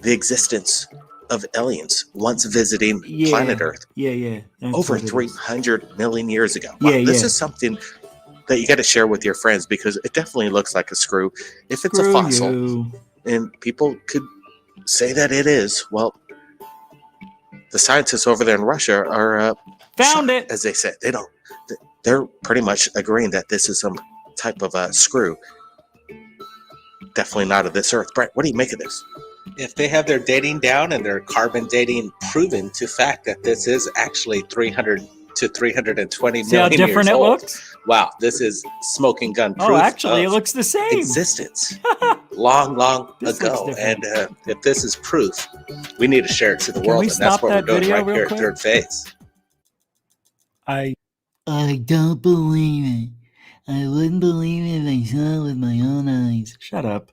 the existence of aliens once visiting planet Earth? Over 300 million years ago. Wow, this is something that you got to share with your friends, because it definitely looks like a screw. If it's a fossil, and people could say that it is, well, the scientists over there in Russia are Found shocked, it. as they said. They're pretty much agreeing that this is some type of a screw. Definitely not of this Earth. Brett, what do you make of this? If they have their dating down and their carbon dating proven to fact that this is actually 300 to 320 See how million different years it old. looks? Wow, this is smoking gun proof. Oh, actually, it of looks the same. existence long This ago. looks And different. if this is proof, we need to share it to the Can world, we and that's stop what we're that doing video right real here at quick? Third Phase. I don't believe it. I wouldn't believe it if I saw it with my own eyes. Shut up.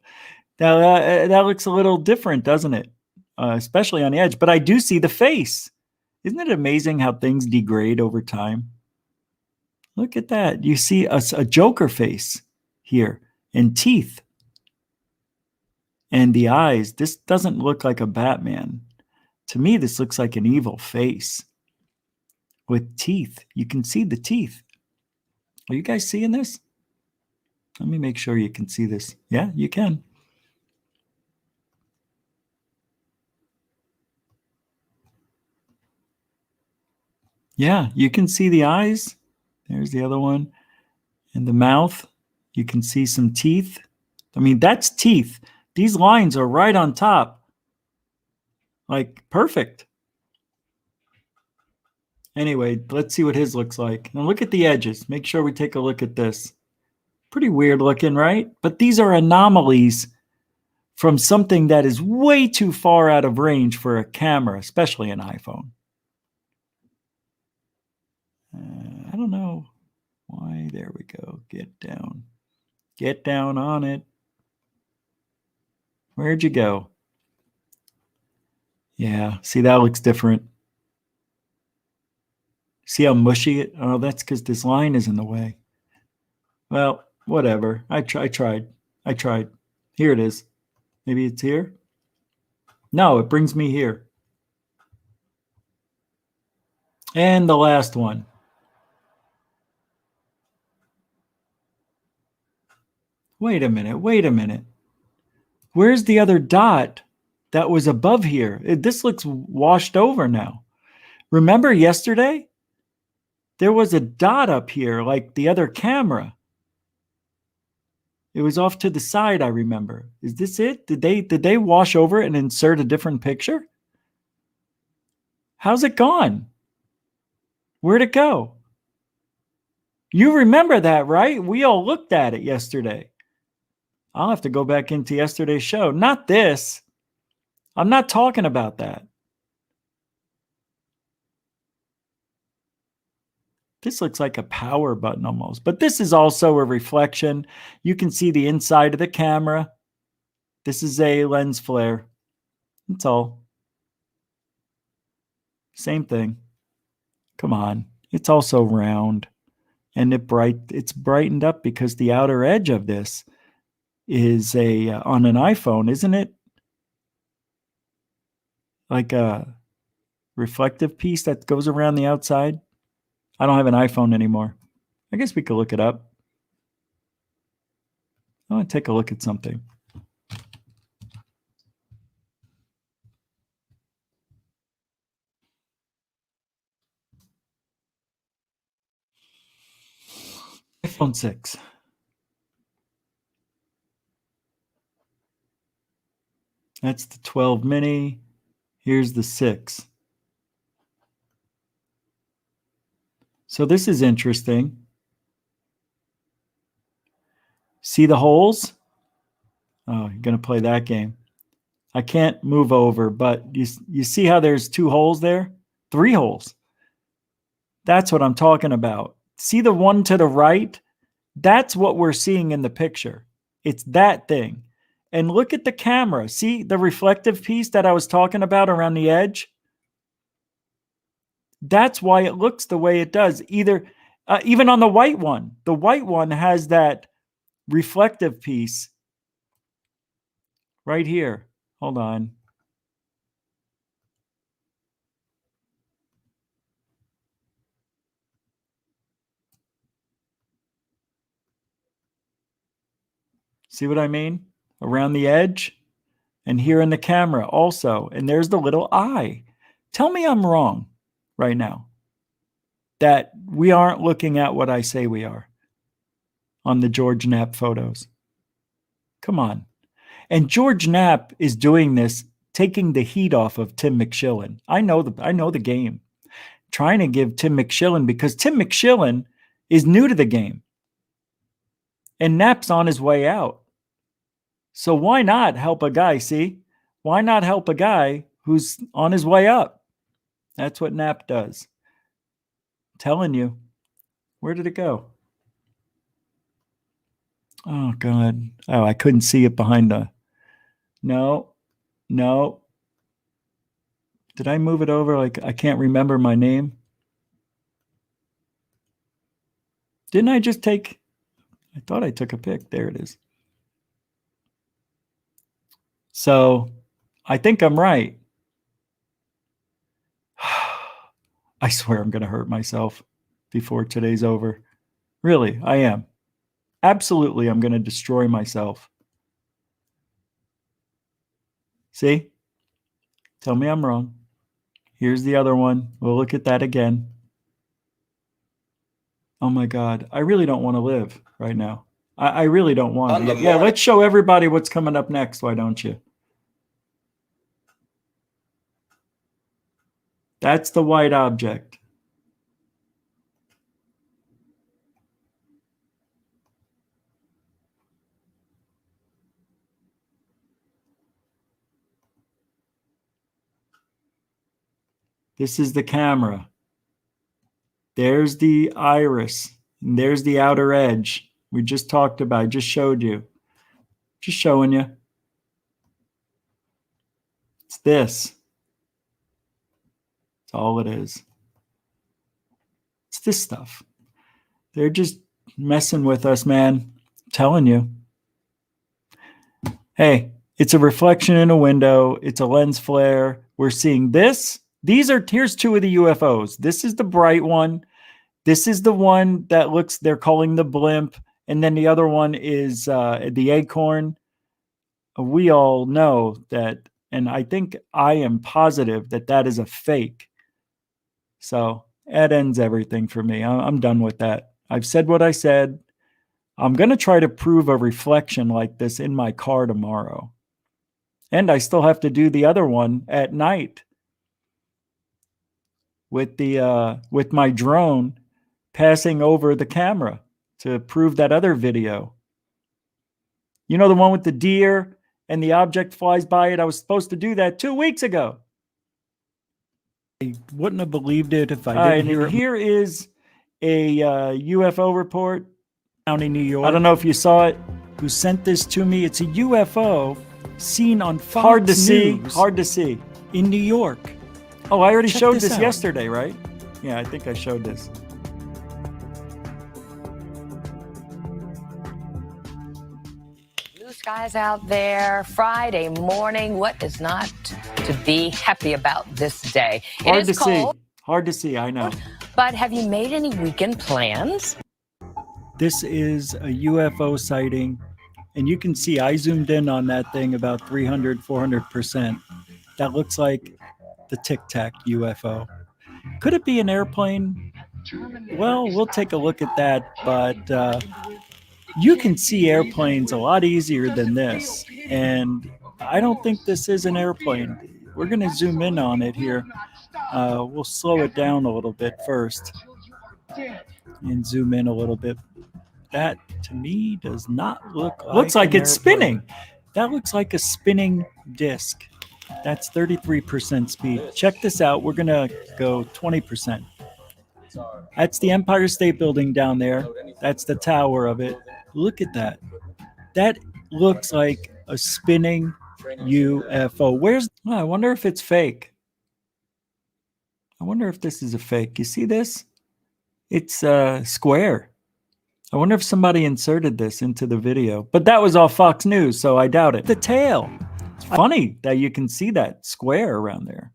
Now that looks a little different, doesn't it? Especially on the edge. But I do see the face. Isn't it amazing how things degrade over time? Look at that. You see a Joker face here and teeth. And the eyes. This doesn't look like a Batman. To me, this looks like an evil face with teeth. You can see the teeth. Are you guys seeing this? Let me make sure you can see this. Yeah, you can. Yeah, you can see the eyes. There's the other one. And the mouth. You can see some teeth. I mean, that's teeth. These lines are right on top. Like, perfect. Anyway, let's see what his looks like. Now look at the edges. Make sure we take a look at this. Pretty weird looking, right? But these are anomalies from something that is way too far out of range for a camera, especially an iPhone. I don't know why. There we go. Get down. Get down on it. Where'd you go? Yeah, see, that looks different. See how mushy it? Oh, that's because this line is in the way. Well, whatever. I tried. Here it is. Maybe it's here? No, it brings me here. And the last one. Wait a minute. Where's the other dot that was above here? This looks washed over now. Remember yesterday? There was a dot up here like the other camera. It was off to the side, I remember. Is this it? Did they wash over it and insert a different picture? How's it gone? Where'd it go? You remember that, right? We all looked at it yesterday. I'll have to go back into yesterday's show. Not this. I'm not talking about that. This looks like a power button almost, but this is also a reflection. You can see the inside of the camera. This is a lens flare. That's all. Same thing. Come on. It's also round, and it's brightened up because the outer edge of this is on an iPhone, isn't it? Like a reflective piece that goes around the outside. I don't have an iPhone anymore. I guess we could look it up. I want to take a look at something. iPhone 6. That's the 12 mini. Here's the 6. So this is interesting. See the holes? Oh, you're going to play that game. I can't move over, but you see how there's 2 holes there? 3 holes. That's what I'm talking about. See the one to the right? That's what we're seeing in the picture. It's that thing. And look at the camera. See the reflective piece that I was talking about around the edge? That's why it looks the way it does. Even on the white one. The white one has that reflective piece right here. Hold on. See what I mean? Around the edge and here in the camera also. And there's the little eye. Tell me I'm wrong right now. That we aren't looking at what I say we are on the George Knapp photos. Come on. And George Knapp is doing this, taking the heat off of Tim McShillen. I know the game. Trying to give Tim McShillen, because Tim McShillen is new to the game. And Knapp's on his way out. So why not help a guy, see? Why not help a guy who's on his way up? That's what Knapp does. I'm telling you. Where did it go? Oh, God. Oh, I couldn't see it behind the... No. Did I move it over? Like, I can't remember my name. Didn't I just take... I thought I took a pic. There it is. So, I think I'm right. I swear I'm going to hurt myself before today's over. Really, I am. Absolutely, I'm going to destroy myself. See? Tell me I'm wrong. Here's the other one. We'll look at that again. Oh my God. I really don't want to live right now. I really don't want to. Yeah, let's show everybody what's coming up next. Why don't you? That's the white object. This is the camera. There's the iris. And there's the outer edge. We just talked about. I just showed you. Just showing you. It's this. That's all it is. It's this stuff. They're just messing with us, man. I'm telling you. Hey, it's a reflection in a window. It's a lens flare. We're seeing this. Here's two of the UFOs. This is the bright one. This is the one that looks, they're calling the blimp. And then the other one is the acorn. We all know that, and I think I am positive that that is a fake. So that ends everything for me. I'm done with that. I've said what I said. I'm going to try to prove a reflection like this in my car tomorrow. And I still have to do the other one at night with my drone passing over the camera to prove that other video. You know, the one with the deer and the object flies by it? I was supposed to do that 2 weeks ago. I wouldn't have believed it if I didn't hear it. Here is a UFO report. County, New York. I don't know if you saw it. Who sent this to me? It's a UFO seen on Fox Hard to see. Hard to see. In New York. Oh, I already showed this yesterday, right? Yeah, I think I showed this. Skies out there Friday morning. What is not to be happy about this day? Hard to see. Hard to see, I know. But have you made any weekend plans? This is a UFO sighting, and you can see I zoomed in on that thing about 300, 400%. That looks like the Tic Tac UFO. Could it be an airplane? Well, we'll take a look at that, but you can see airplanes a lot easier than this, and I don't think this is an airplane. We're going to zoom in on it here. We'll slow it down a little bit first and zoom in a little bit. That, to me, does not look like looks like it's spinning. That looks like a spinning disc. That's 33% speed. Check this out. We're going to go 20%. That's the Empire State Building down there. That's the tower of it. Look at that. That looks like a spinning UFO. Oh, I wonder if it's fake. I wonder if this is a fake. You see this? It's square. I wonder if somebody inserted this into the video. But that was off Fox News, so I doubt it. The tail. It's funny that you can see that square around there.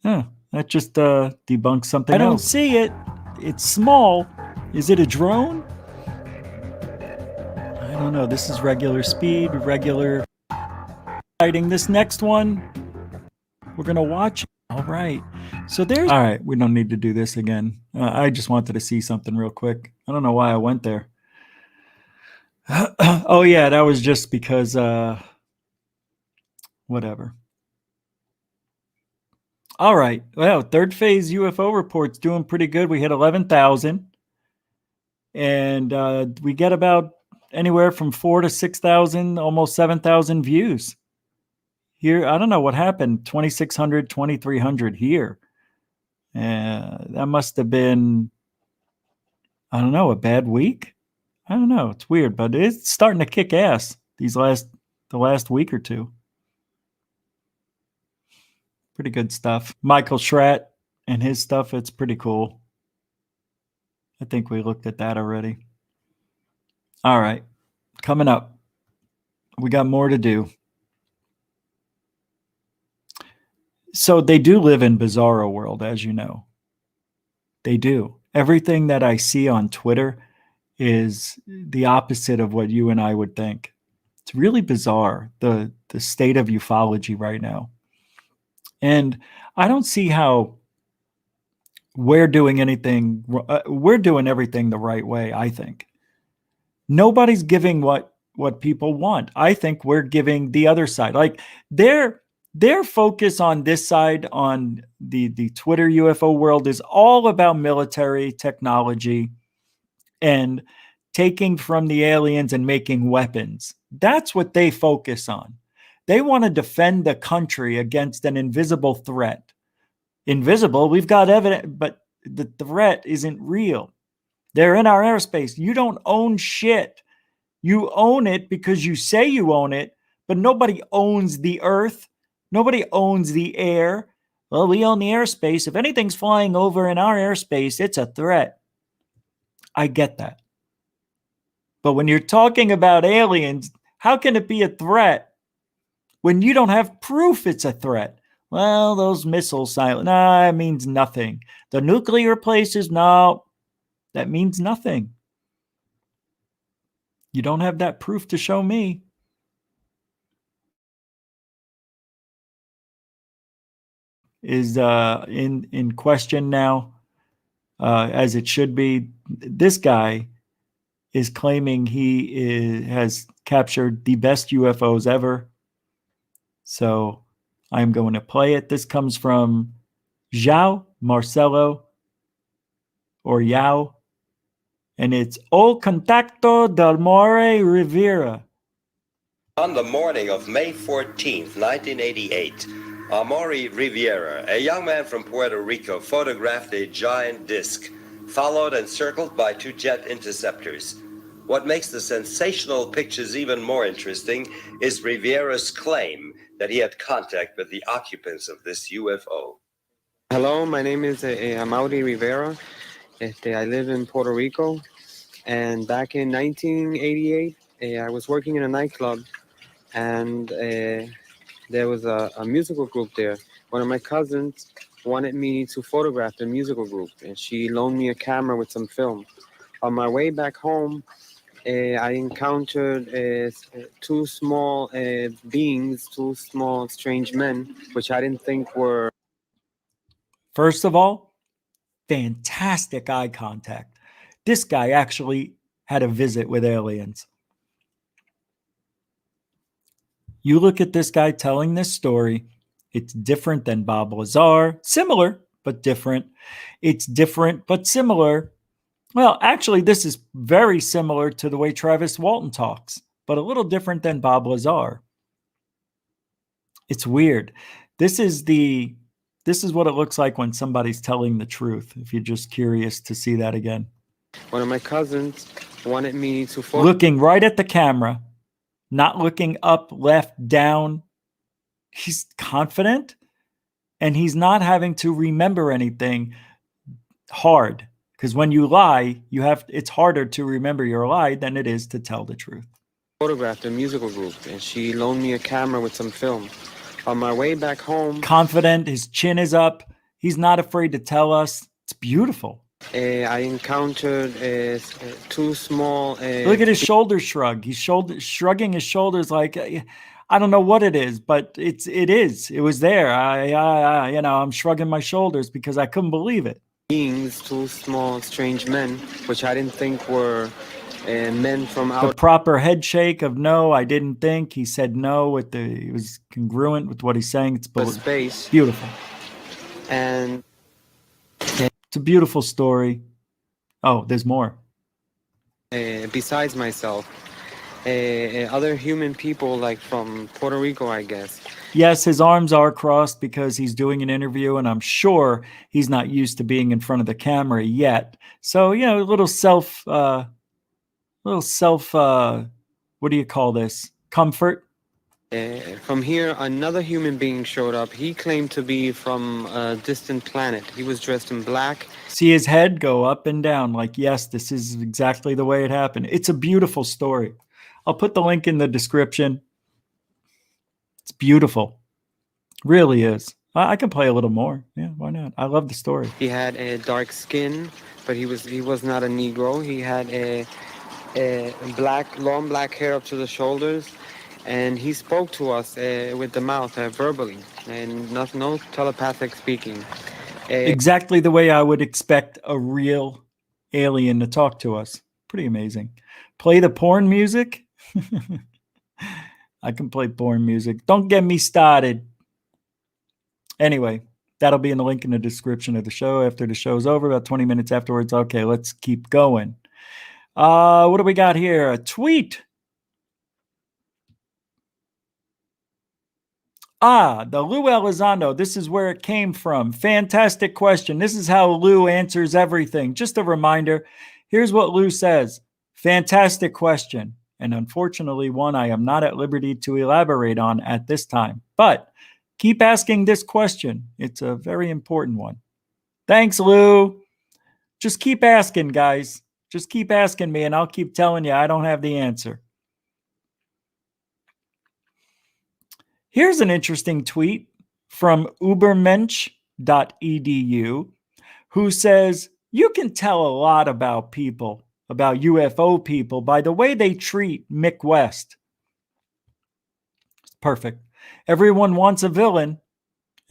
Huh. That just debunks something else. I don't see it. It's small. Is it a drone? I don't know. This is regular speed, regular sighting. This next one, we're going to watch. All right. So there's. All right. We don't need to do this again. I just wanted to see something real quick. I don't know why I went there. Oh, yeah. That was just because. Whatever. All right. Well, third phase UFO report's doing pretty good. We hit 11,000. And we get about anywhere from 4,000 to 6,000, almost 7,000 views. Here, I don't know what happened. 2,600, 2,300 here. That must have been, I don't know, a bad week. I don't know. It's weird, but it's starting to kick ass the last week or two. Pretty good stuff. Michael Schratt and his stuff, it's pretty cool. I think we looked at that already. All right. Coming up. We got more to do. So they do live in Bizarro World, as you know. They do. Everything that I see on Twitter is the opposite of what you and I would think. It's really bizarre, the state of ufology right now. And I don't see how we're doing anything. We're doing everything the right way, I think. Nobody's giving what people want. I think we're giving the other side. Like their focus on this side, on the Twitter UFO world, is all about military technology and taking from the aliens and making weapons. That's what they focus on. They want to defend the country against an invisible threat. Invisible, we've got evidence, but the threat isn't real. They're in our airspace. You don't own shit. You own it because you say you own it, but nobody owns the earth. Nobody owns the air. Well, we own the airspace. If anything's flying over in our airspace, it's a threat. I get that. But when you're talking about aliens, how can it be a threat when you don't have proof it's a threat? Well, those missiles silent. Nah, it means nothing. The nuclear places, no, that means nothing. You don't have that proof to show me. Is in question now, as it should be. This guy is claiming he has captured the best UFOs ever. So I'm going to play it. This comes from João Marcelo, or Yao, and it's O Contacto del More Rivera. On the morning of May 14th, 1988, Amaury Riviera, a young man from Puerto Rico, photographed a giant disc, followed and circled by two jet interceptors. What makes the sensational pictures even more interesting is Riviera's claim that he had contact with the occupants of this UFO. Hello, my name is Amaury Rivera. I live in Puerto Rico, and back in 1988, I was working in a nightclub, and there was a musical group there. One of my cousins wanted me to photograph the musical group, and she loaned me a camera with some film. On my way back home, I encountered two small beings, two small strange men, which I didn't think were... First of all, fantastic eye contact. This guy actually had a visit with aliens. You look at this guy telling this story, it's different than Bob Lazar. Similar, but different. It's different, but similar. Well, actually, this is very similar to the way Travis Walton talks, but a little different than Bob Lazar. It's weird. This is what it looks like when somebody's telling the truth, if you're just curious to see that again. One of my cousins wanted me to photograph... Looking right at the camera, not looking up, left, down. He's confident, and he's not having to remember anything hard. Because when you lie, it's harder to remember your lie than it is to tell the truth. Photographed a musical group, and she loaned me a camera with some film. On my way back home... Confident, his chin is up. He's not afraid to tell us. It's beautiful. I encountered two small... Look at his shoulder shrug. He's shrugging his shoulders like, I don't know what it is, but it is. It was there. I'm shrugging my shoulders because I couldn't believe it. Beings, two small, strange men, which I didn't think were men from The outer proper head shake of no, I didn't think. He said no it was congruent with what he's saying. It's space. beautiful. And it's a beautiful story. Oh, there's more. Besides myself, other human people, like from Puerto Rico, I guess. Yes, his arms are crossed because he's doing an interview, and I'm sure he's not used to being in front of the camera yet. So, a little self, what do you call this? Comfort. From here, another human being showed up. He claimed to be from a distant planet. He was dressed in black. See his head go up and down like, yes, this is exactly the way it happened. It's a beautiful story. I'll put the link in the description. It's beautiful. Really is. I can play a little more. Yeah, why not? I love the story. He had a dark skin, but he was not a Negro. He had a long black hair up to the shoulders. And he spoke to us with the mouth, verbally, and no telepathic speaking. Exactly the way I would expect a real alien to talk to us. Pretty amazing. Play the porn music? I can play porn music. Don't get me started. Anyway, that'll be in the link in the description of the show after the show's over, about 20 minutes afterwards. Okay, let's keep going. What do we got here? A tweet. The Lou Elizondo. This is where it came from. Fantastic question. This is how Lou answers everything. Just a reminder. Here's what Lou says. Fantastic question. And unfortunately, one I am not at liberty to elaborate on at this time. But keep asking this question. It's a very important one. Thanks, Lou. Just keep asking, guys. Just keep asking me, and I'll keep telling you I don't have the answer. Here's an interesting tweet from ubermensch.edu who says, you can tell a lot about people, about UFO people, by the way they treat Mick West. Perfect. Everyone wants a villain,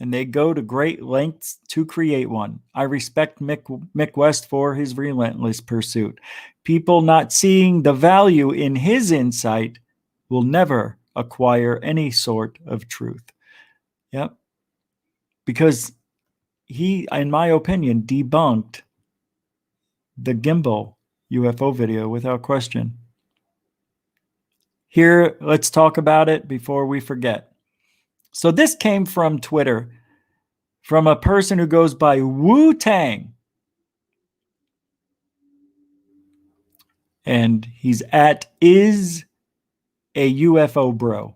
and they go to great lengths to create one. I respect Mick West for his relentless pursuit. People not seeing the value in his insight will never acquire any sort of truth. Yep. Because he, in my opinion, debunked the gimbal UFO video without question. Here, let's talk about it before we forget. So this came from Twitter, from a person who goes by Wu-Tang. And he's at is a UFO bro.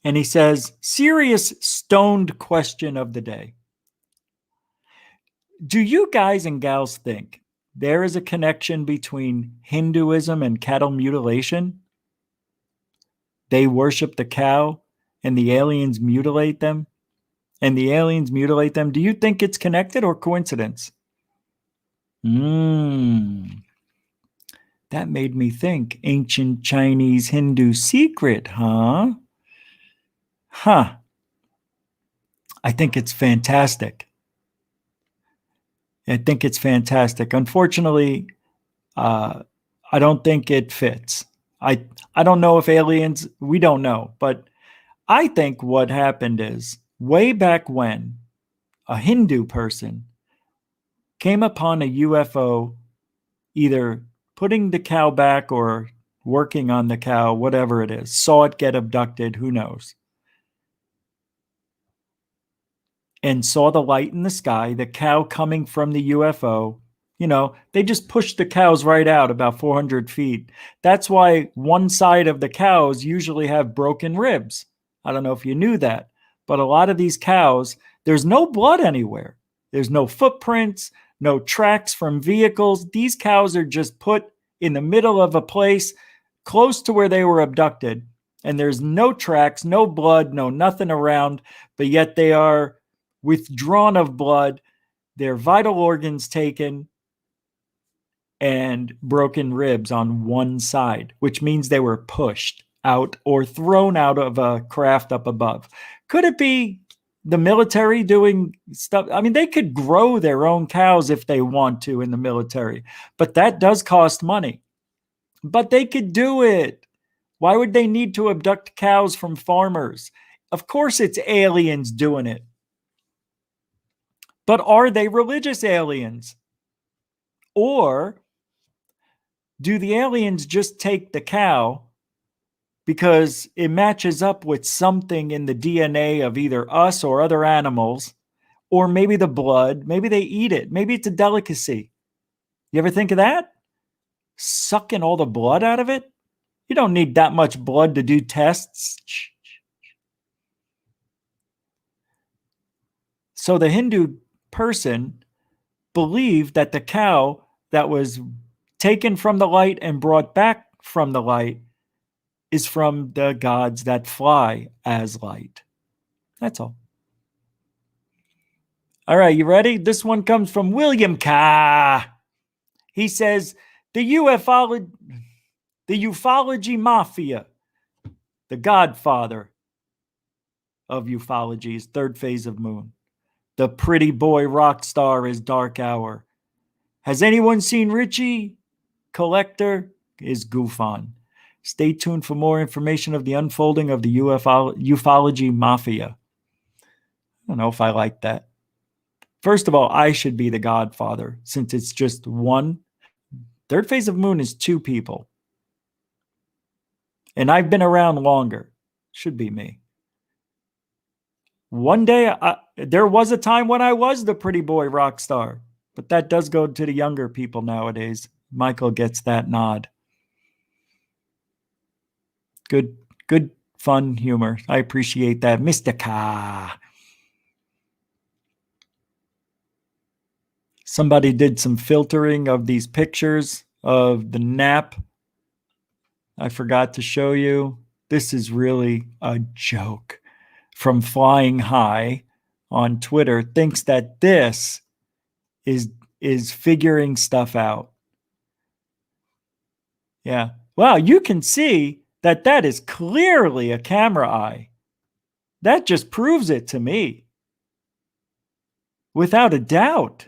And he says, serious stoned question of the day. Do you guys and gals think there is a connection between Hinduism and cattle mutilation? They worship the cow and the aliens mutilate them? And the aliens mutilate them? Do you think it's connected or coincidence? That made me think. Ancient Chinese Hindu secret, huh? I think it's fantastic. I think it's fantastic. Unfortunately, I don't think it fits. I don't know if aliens, we don't know. But I think what happened is, way back when, a Hindu person came upon a UFO, either putting the cow back or working on the cow, whatever it is, saw it get abducted, who knows, and saw the light in the sky, the cow coming from the UFO. They just pushed the cows right out about 400 feet. That's why one side of the cows usually have broken ribs. I don't know if you knew that, but a lot of these cows, there's no blood anywhere. There's no footprints, no tracks from vehicles. These cows are just put in the middle of a place close to where they were abducted. And there's no tracks, no blood, no nothing around, but yet they are withdrawn of blood, their vital organs taken, and broken ribs on one side, which means they were pushed out or thrown out of a craft up above? Could it be the military doing stuff? I mean, they could grow their own cows if they want to in the military, but that does cost money. But they could do it. Why would they need to abduct cows from farmers? Of course it's aliens doing it. But are they religious aliens? Or do the aliens just take the cow because it matches up with something in the DNA of either us or other animals, or maybe the blood, maybe they eat it, maybe it's a delicacy. You ever think of that? Sucking all the blood out of it? You don't need that much blood to do tests. So the Hindu person believed that the cow that was taken from the light and brought back from the light is from the gods that fly as light. That's all. All right, you ready? This one comes from William K. He says, the ufology mafia, the godfather of ufology, is Third Phase of Moon. The pretty boy rock star is Darkhour. Has anyone seen Richie? Collector is GUFON. Stay tuned for more information of the unfolding of the ufology mafia. I don't know if I like that. First of all, I should be the godfather since it's just one. Third Phase of Moon is two people. And I've been around longer. Should be me. One day, there was a time when I was the pretty boy rock star. But that does go to the younger people nowadays. Michael gets that nod. Good, fun humor. I appreciate that. Mr. K. Somebody did some filtering of these pictures of the nap. I forgot to show you. This is really a joke. From Flying High on Twitter thinks that this is figuring stuff out. Yeah. Wow, you can see that is clearly a camera eye. That just proves it to me. Without a doubt.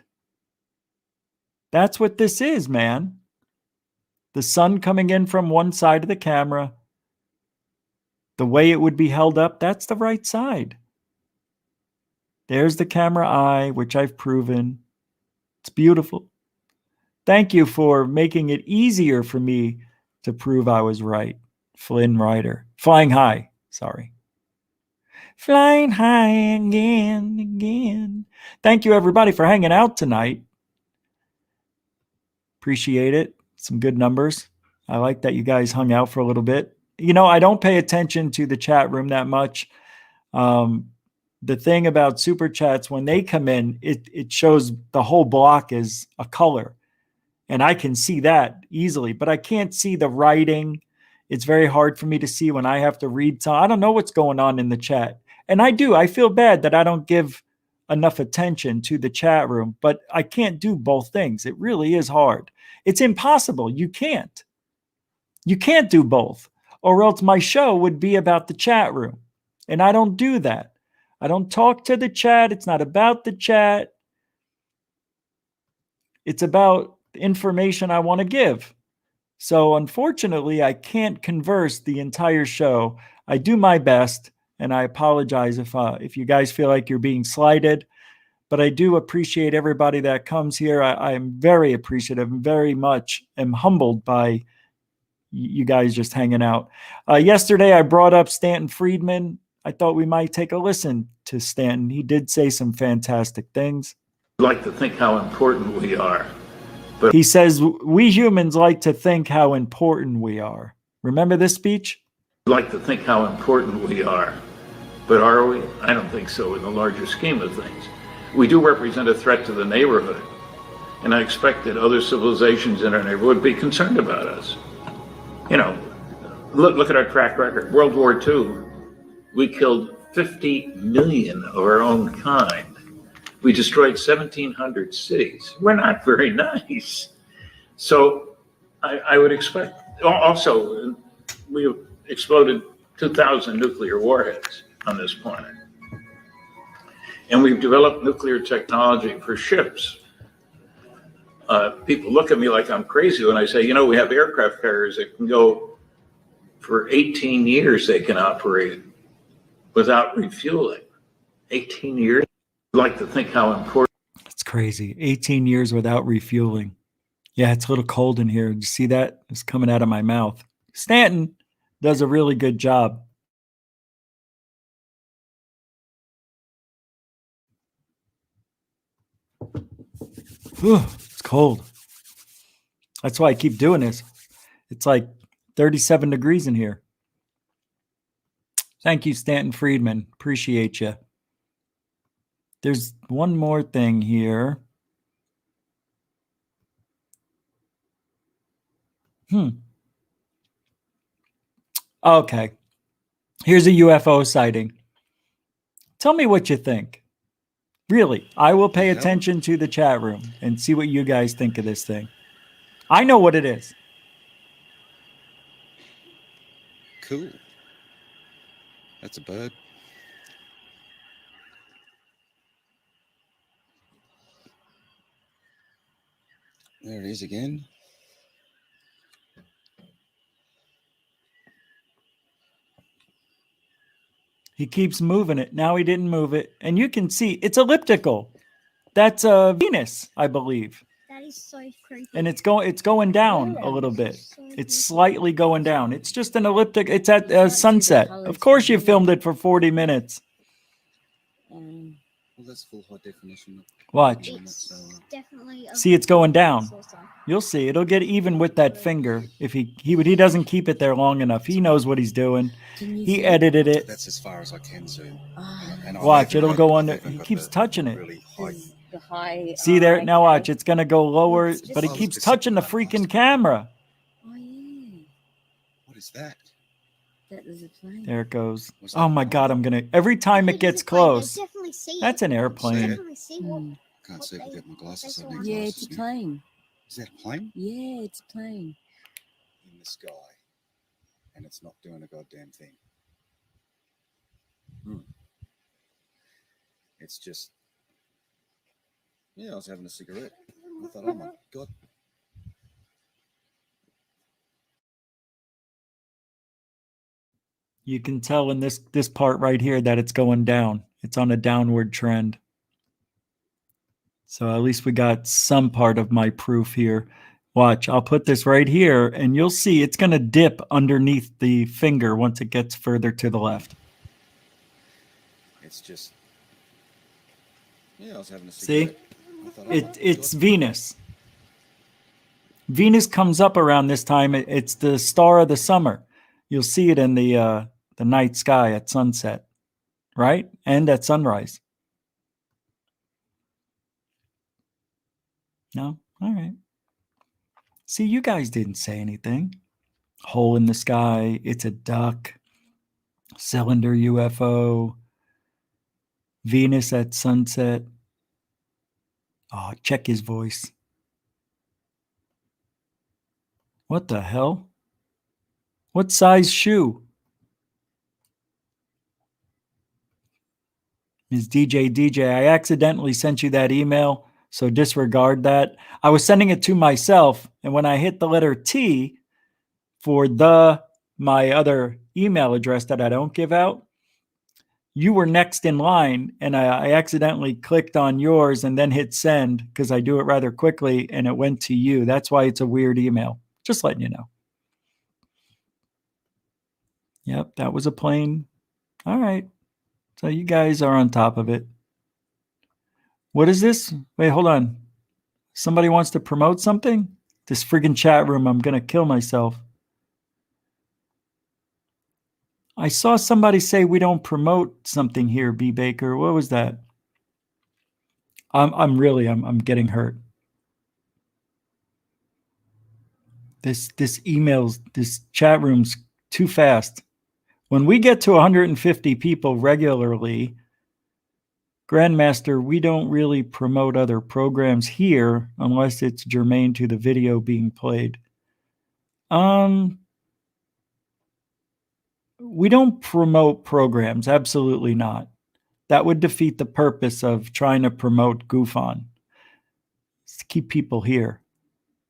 That's what this is, man. The sun coming in from one side of the camera. The way it would be held up, that's the right side. There's the camera eye, which I've proven. It's beautiful. Thank you for making it easier for me to prove I was right. Flynn Rider. Flying High. Sorry. Flying high again. Thank you, everybody, for hanging out tonight. Appreciate it. Some good numbers. I like that you guys hung out for a little bit. You know, I don't pay attention to the chat room that much. The thing about super chats, when they come in, it shows the whole block is a color. And I can see that easily, but I can't see the writing. It's very hard for me to see when I have to read. So I don't know what's going on in the chat. And I feel bad that I don't give enough attention to the chat room, but I can't do both things. It really is hard. It's impossible. You can't. You can't do both, or else my show would be about the chat room. And I don't do that. I don't talk to the chat. It's not about the chat. It's about information I want to give. So unfortunately, I can't converse the entire show. I do my best, and I apologize if you guys feel like you're being slighted. But I do appreciate everybody that comes here. I am very appreciative and very much am humbled by you guys just hanging out. Yesterday, I brought up Stanton Friedman. I thought we might take a listen to Stanton. He did say some fantastic things. We like to think how important we are. But he says, we humans like to think how important we are. Remember this speech? We like to think how important we are. But are we? I don't think so in the larger scheme of things. We do represent a threat to the neighborhood. And I expect that other civilizations in our neighborhood would be concerned about us. You know, look at our track record. World War II, we killed 50 million of our own kind. We destroyed 1,700 cities. We're not very nice. So I would expect, also, we exploded 2,000 nuclear warheads on this planet. And we've developed nuclear technology for ships. People look at me like I'm crazy when I say, you know, we have aircraft carriers that can go for 18 years, they can operate without refueling. 18 years. I'd like to think how important. It's crazy. 18 years without refueling. Yeah, it's a little cold in here. Did you see that? It's coming out of my mouth. Stanton does a really good job. Whew, it's cold. That's why I keep doing this. It's like 37 degrees in here. Thank you, Stanton Friedman. Appreciate you. There's one more thing here. Okay. Here's a UFO sighting. Tell me what you think. Really, I will pay attention to the chat room and see what you guys think of this thing. I know what it is. Cool. That's a bird. There it is again. He keeps moving it. Now he didn't move it. And you can see it's elliptical. That's Venus, I believe. That is so creepy. And it's going down a little bit. It's slightly going down. It's just an elliptic. It's at sunset. Of course you filmed it for 40 minutes. Well, that's full high definition. Watch. It's definitely See, it's going down. You'll see. It'll get even with that finger. If he doesn't keep it there long enough. He knows what he's doing. He edited it. That's as far as I can zoom. And Watch, it'll go under. He keeps touching it. Really high. See there? Now watch. It's going to go lower, but he keeps touching the freaking camera. Oh, yeah. What is that? That was a plane. There it goes. Oh my God, every time it gets close. That's an airplane. Can't see if I get my glasses on. Yeah, it's a plane. Is that a plane? Yeah, it's a plane. In the sky. And it's not doing a goddamn thing. It's just... Yeah, I was having a cigarette. I thought, oh my God. You can tell in this part right here that it's going down. It's on a downward trend. So at least we got some part of my proof here. Watch, I'll put this right here and you'll see it's going to dip underneath the finger once it gets further to the left. It's just... Yeah, I was having a cigarette. See? It's Venus. Venus comes up around this time. It's the star of the summer. You'll see it in the night sky at sunset, right? And at sunrise. No? All right. See, you guys didn't say anything. Hole in the sky. It's a duck. Cylinder UFO. Venus at sunset. Oh, check his voice. What the hell? What size shoe? Ms. DJ, I accidentally sent you that email, so disregard that. I was sending it to myself, and when I hit the letter T for my other email address that I don't give out, you were next in line, and I accidentally clicked on yours and then hit send because I do it rather quickly, and it went to you. That's why it's a weird email. Just letting you know. Yep, that was a plane. All right. So you guys are on top of it. What is this? Wait, hold on. Somebody wants to promote something? This friggin' chat room, I'm going to kill myself. I saw somebody say we don't promote something here, B. Baker. What was that? I'm getting hurt. This chat room's too fast. When we get to 150 people regularly, Grandmaster, we don't really promote other programs here unless it's germane to the video being played. we don't promote programs. Absolutely not. That would defeat the purpose of trying to promote GUFON. It's to keep people here.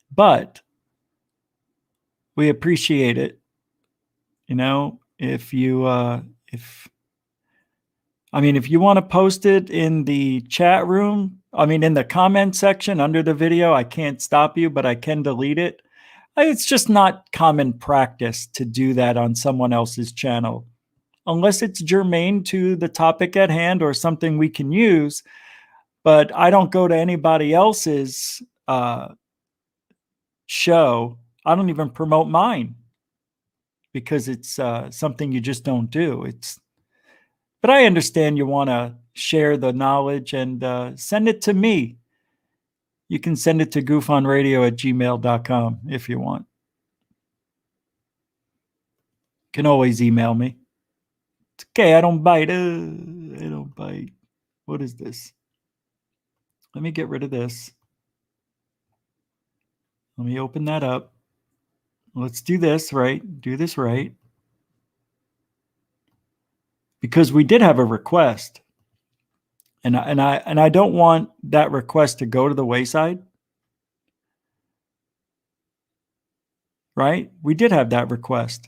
But we appreciate it. You know, if you want to post it in the chat room, in the comment section under the video, I can't stop you, but I can delete it. It's just not common practice to do that on someone else's channel, unless it's germane to the topic at hand or something we can use. But I don't go to anybody else's show. I don't even promote mine because it's something you just don't do. But I understand you want to share the knowledge and send it to me. You can send it to gufonradio@gmail.com if you want. You can always email me. It's okay, I don't bite. I don't bite. What is this? Let me get rid of this. Let me open that up. Let's do this right. Do this right. Because we did have a request. And I don't want that request to go to the wayside. Right? We did have that request.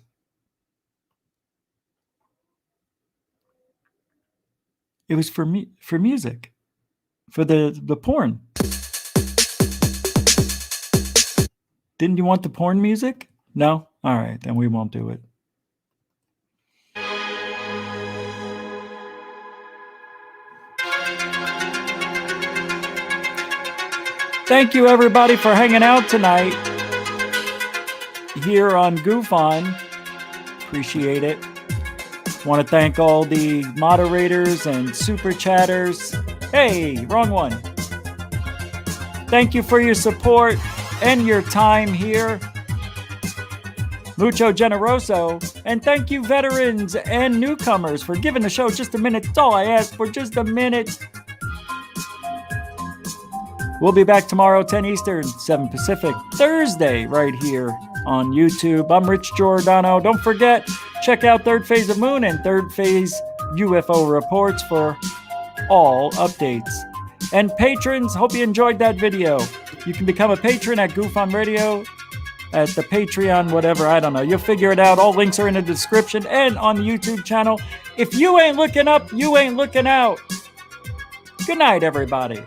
It was for music. For the porn. Didn't you want the porn music? No? All right, then we won't do it. Thank you, everybody, for hanging out tonight here on GUFON. Appreciate it. Want to thank all the moderators and super chatters. Hey, wrong one. Thank you for your support and your time here. Mucho generoso. And thank you, veterans and newcomers, for giving the show just a minute. That's all I asked for, just a minute. We'll be back tomorrow, 10 Eastern, 7 Pacific, Thursday, right here on YouTube. I'm Rich Giordano. Don't forget, check out Third Phase of Moon and Third Phase UFO Reports for all updates. And patrons, hope you enjoyed that video. You can become a patron at GUFON Radio, at the Patreon, whatever, I don't know. You'll figure it out. All links are in the description and on the YouTube channel. If you ain't looking up, you ain't looking out. Good night, everybody.